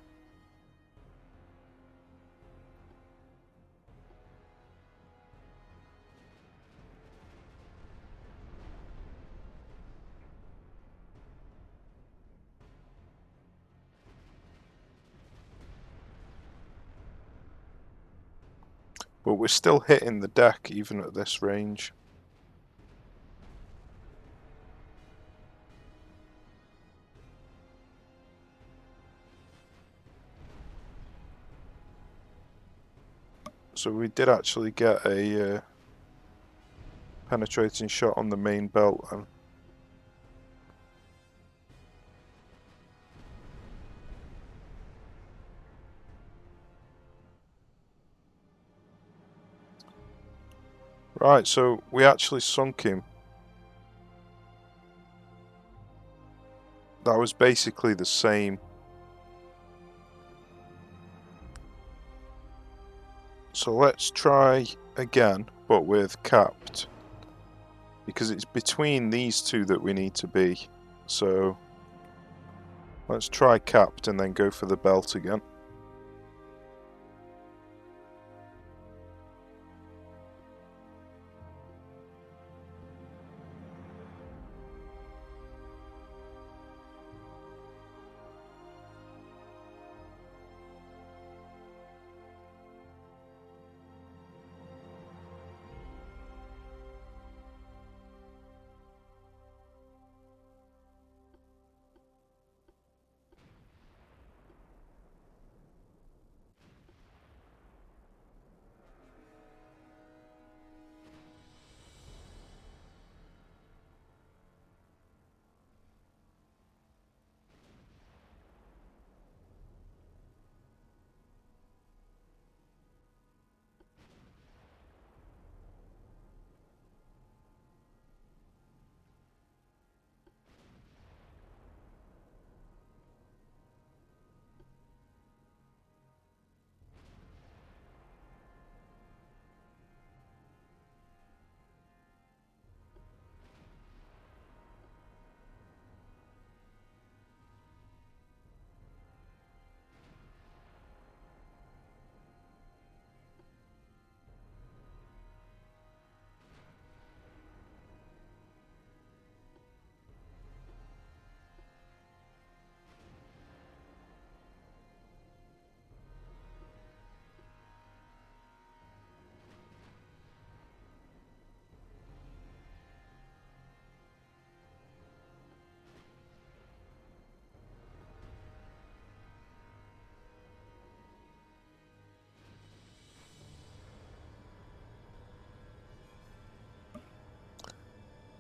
But we're still hitting the deck even at this range. So we did actually get a penetrating shot on the main belt. And right, so we actually sunk him. That was basically the same. So let's try again, but with capped. Because it's between these two that we need to be. So let's try capped and then go for the belt again.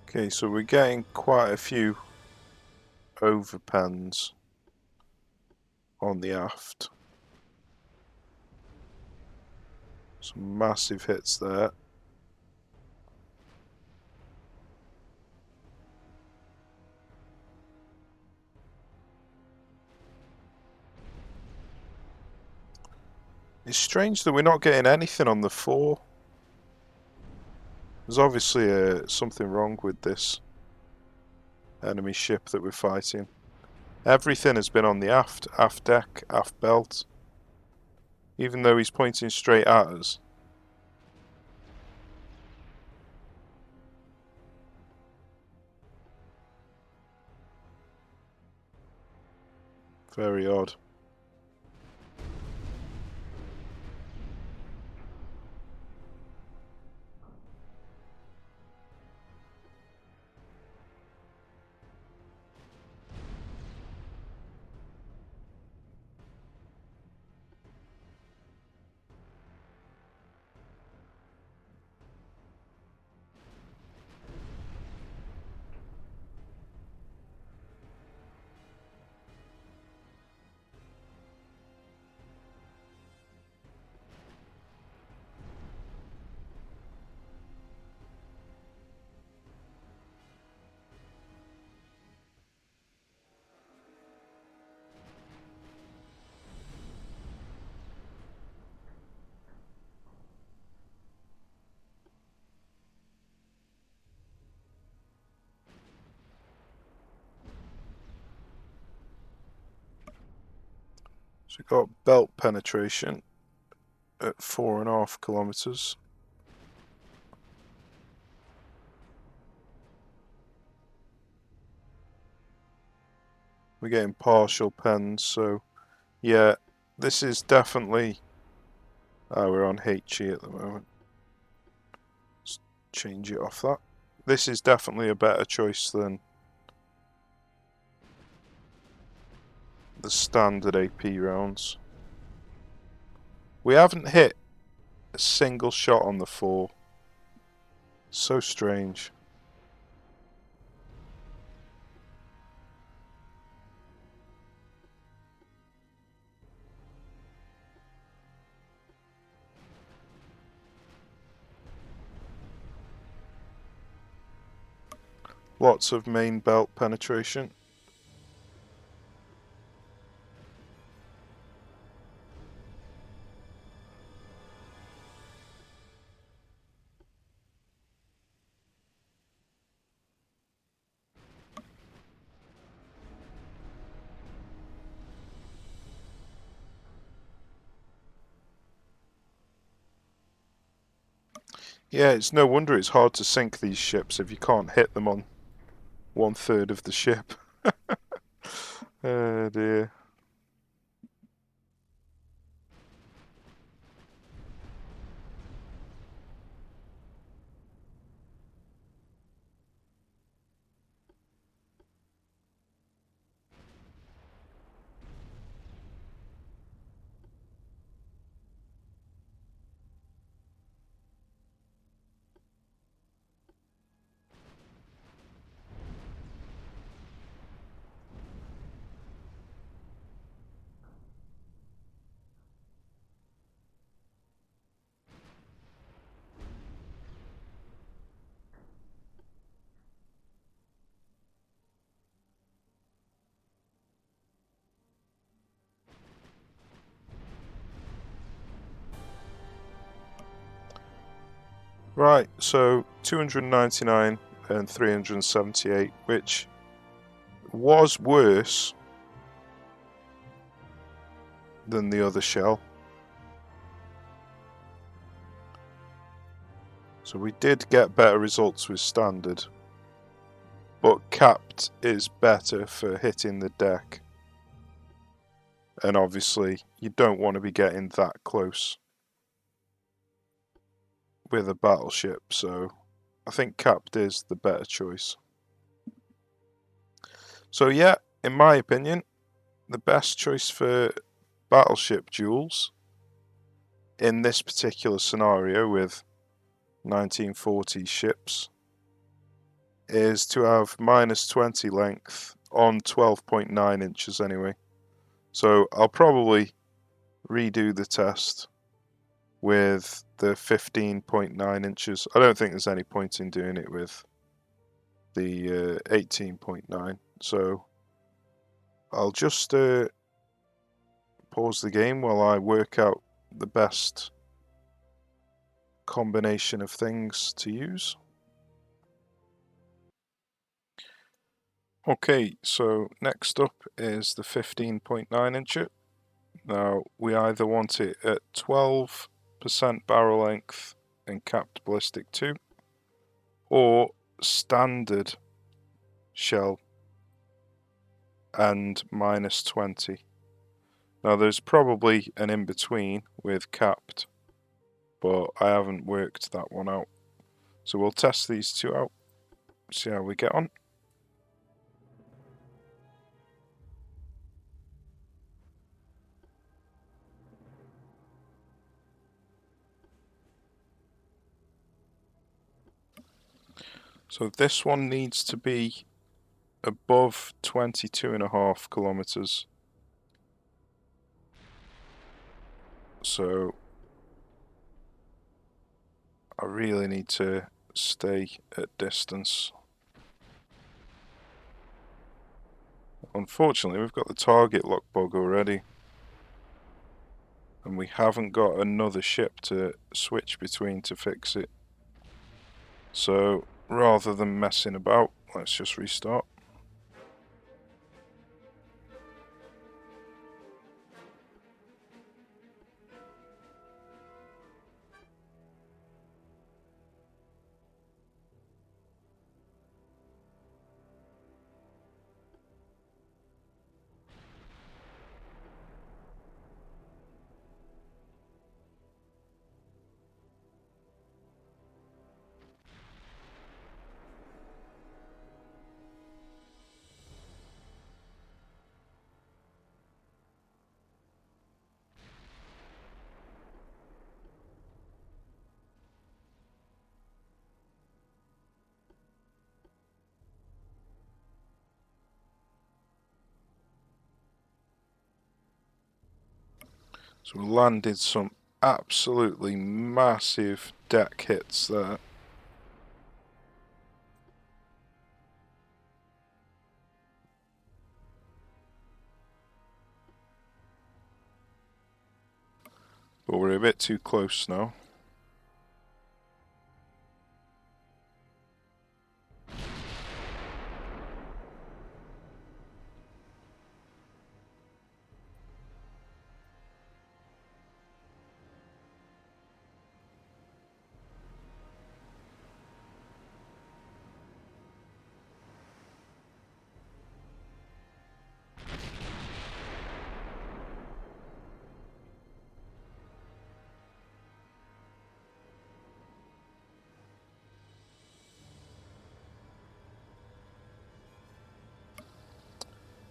Okay, so we're getting quite a few overpens on the aft. Some massive hits there. It's strange that we're not getting anything on the fore. There's obviously something wrong with this enemy ship that we're fighting. Everything has been on the aft deck, aft belt. Even though he's pointing straight at us. Very odd. So we've got belt penetration at 4.5 kilometers. We're getting partial pens, so yeah, this is definitely... we're on HE at the moment. Let's change it off that. This is definitely a better choice than the standard AP rounds. We haven't hit a single shot on the 4. So strange. Lots of main belt penetration. Yeah, it's no wonder it's hard to sink these ships if you can't hit them on 1/3 of the ship. Oh dear. Right, so 299 and 378, which was worse than the other shell. So we did get better results with standard, but capped is better for hitting the deck. And obviously you don't want to be getting that close with a battleship, so I think capped is the better choice. So yeah, in my opinion, the best choice for battleship duels in this particular scenario with 1940 ships is to have -20 length on 12.9 inches anyway. So I'll probably redo the test with the 15.9 inches. I don't think there's any point in doing it with the 18.9. So I'll just pause the game while I work out the best combination of things to use. Okay, so next up is the 15.9 incher. Now we either want it at 12% barrel length and capped ballistic 2, or standard shell and -20. Now there's probably an in-between with capped, but I haven't worked that one out. So we'll test these two out, see how we get on. So this one needs to be above 22.5 kilometers. So I really need to stay at distance. Unfortunately, we've got the target lock bug already, and we haven't got another ship to switch between to fix it. So rather than messing about, let's just restart. So we landed some absolutely massive deck hits there. But we're a bit too close now.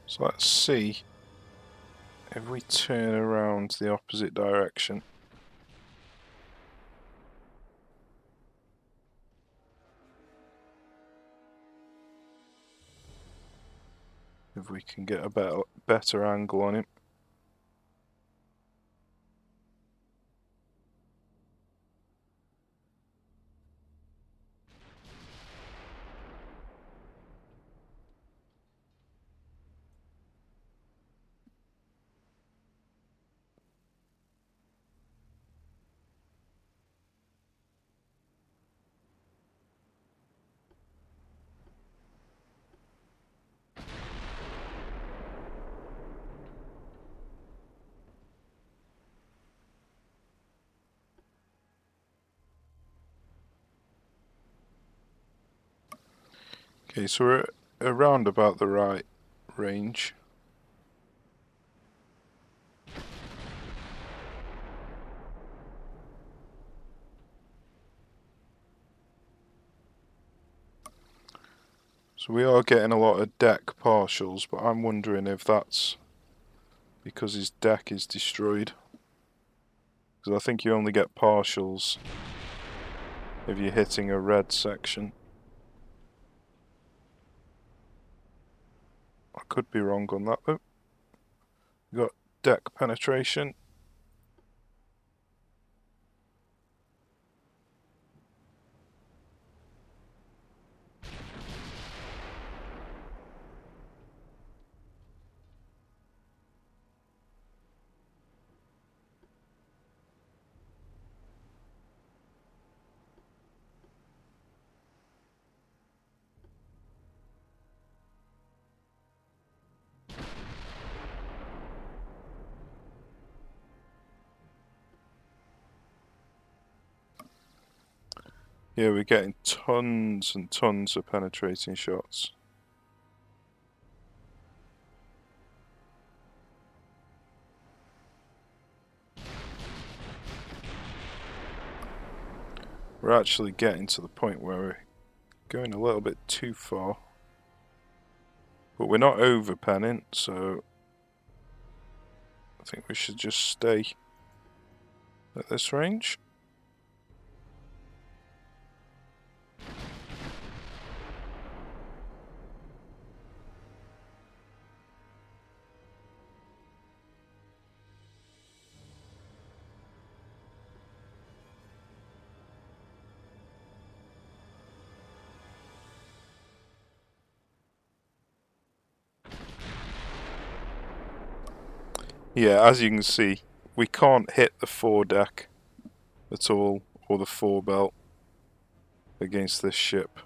So let's see if we turn around the opposite direction. If we can get a better angle on him. Okay, so we're around about the right range. So we are getting a lot of deck partials, but I'm wondering if that's because his deck is destroyed. Because I think you only get partials if you're hitting a red section. I could be wrong on that though. We got deck penetration. Yeah, we're getting tons and tons of penetrating shots. We're actually getting to the point where we're going a little bit too far. But we're not over penning, so I think we should just stay at this range. Yeah, as you can see, we can't hit the foredeck at all, or the forebelt, against this ship.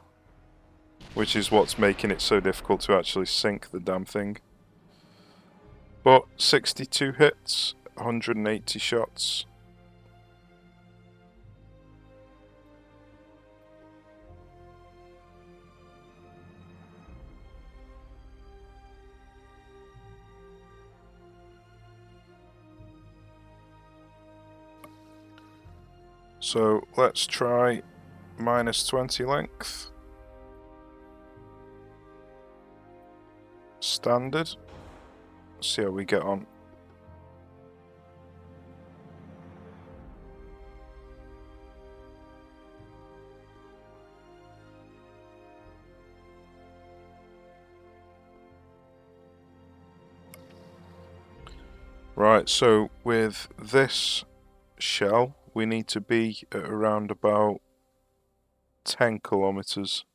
Which is what's making it so difficult to actually sink the damn thing. But 62 hits, 180 shots. So let's try minus 20 length. Standard. See how we get on. Right, so with this shell, we need to be at around about 10 kilometers.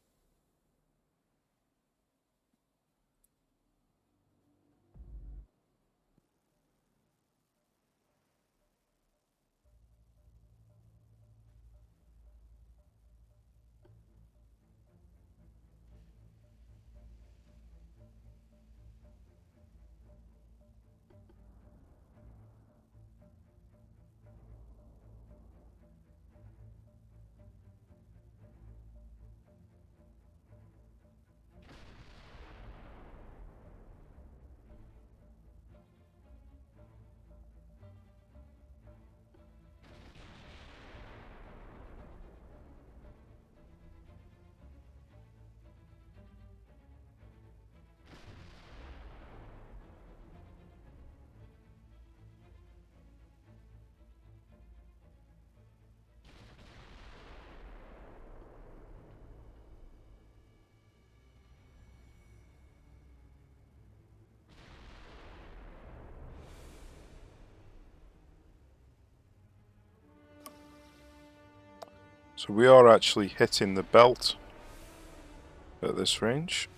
So we are actually hitting the belt at this range.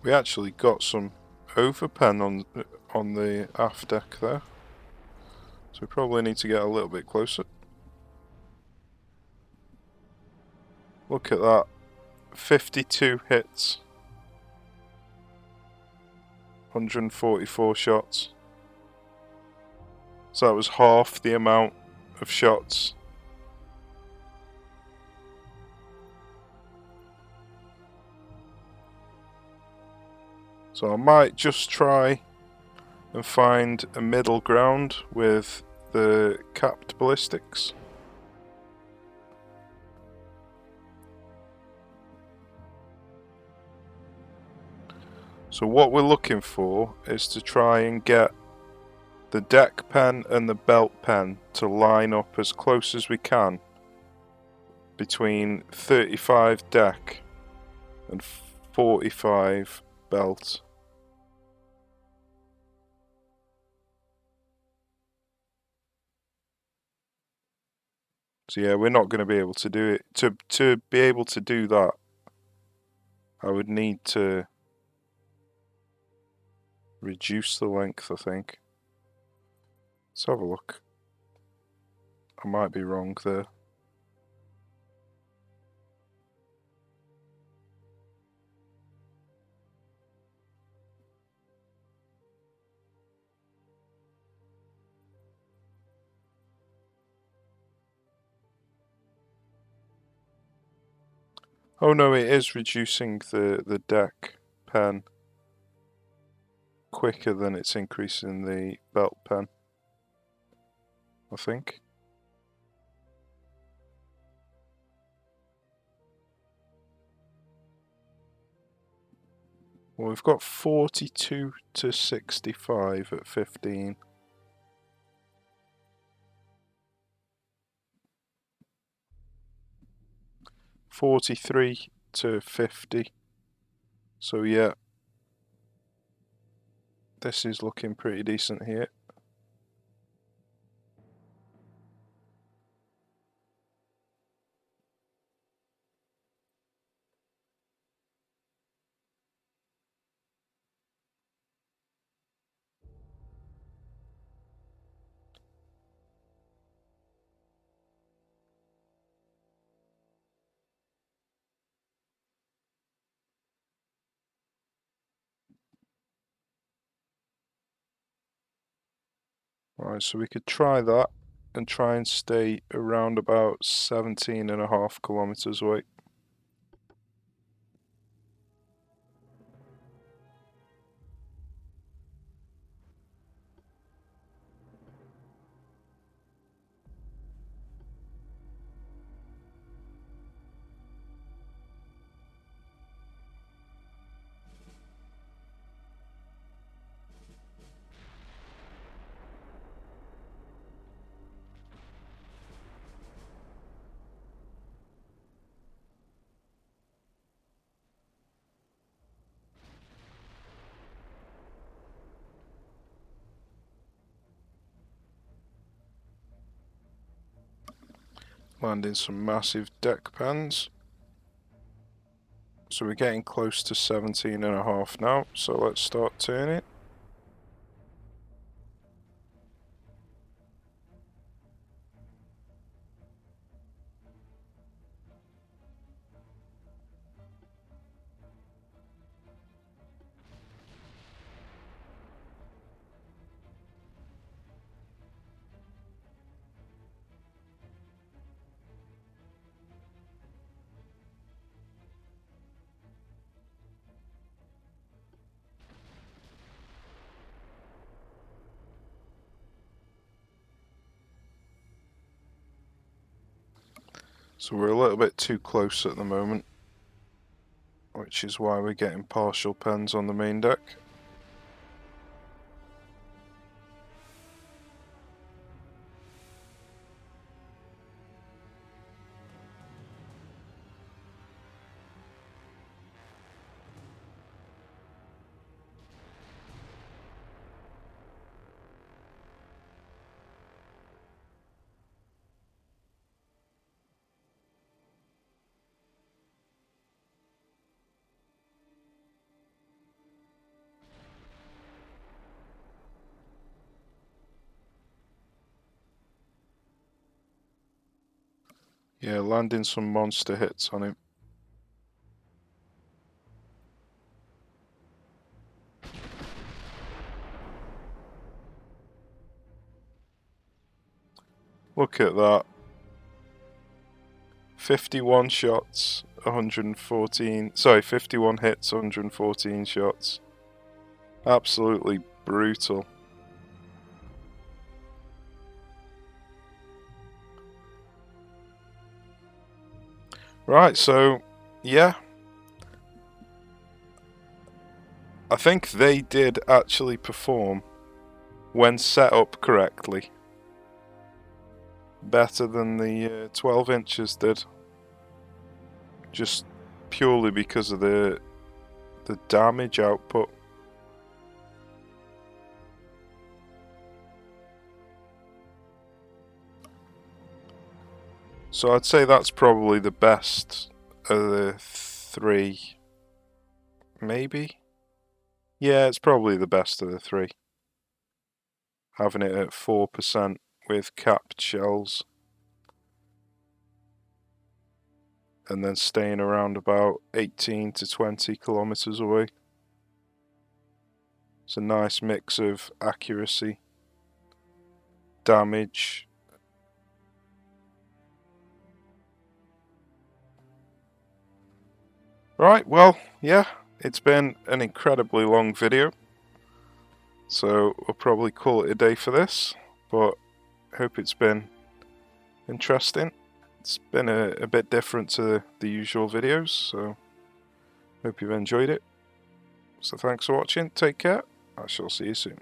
We actually got some overpen on the aft deck there, so we probably need to get a little bit closer. Look at that, 52 hits, 144 shots. So that was half the amount of shots. So I might just try and find a middle ground with the capped ballistics. So what we're looking for is to try and get the deck pen and the belt pen to line up as close as we can between 35 deck and 45 belt. So yeah, we're not going to be able to do it. To be able to do that, I would need to reduce the length, I think. Let's have a look. I might be wrong there. Oh no, it is reducing the deck pen quicker than it's increasing the belt pen, I think. Well, we've got 42 to 65 at 15. $43 to $50. So yeah, this is looking pretty decent here. Right, so we could try that and try and stay around about 17.5 kilometers away. Landing some massive deck pans. So we're getting close to 17.5 now, so let's start turning. So we're a little bit too close at the moment, which is why we're getting partial pens on the main deck. Yeah, landing some monster hits on him. Look at that. 51 shots, 114, sorry, 51 hits, 114 shots. Absolutely brutal. Right, so, yeah. I think they did actually perform when set up correctly. Better than the 12 inches did. Just purely because of the damage output. So I'd say that's probably the best of the three. Maybe? Yeah, it's probably the best of the three. Having it at 4% with capped shells. And then staying around about 18 to 20 kilometers away. It's a nice mix of accuracy, damage. Right, well, yeah, it's been an incredibly long video. So we'll probably call it a day for this, but I hope it's been interesting. It's been a bit different to the usual videos, so hope you've enjoyed it. So thanks for watching, take care, I shall see you soon.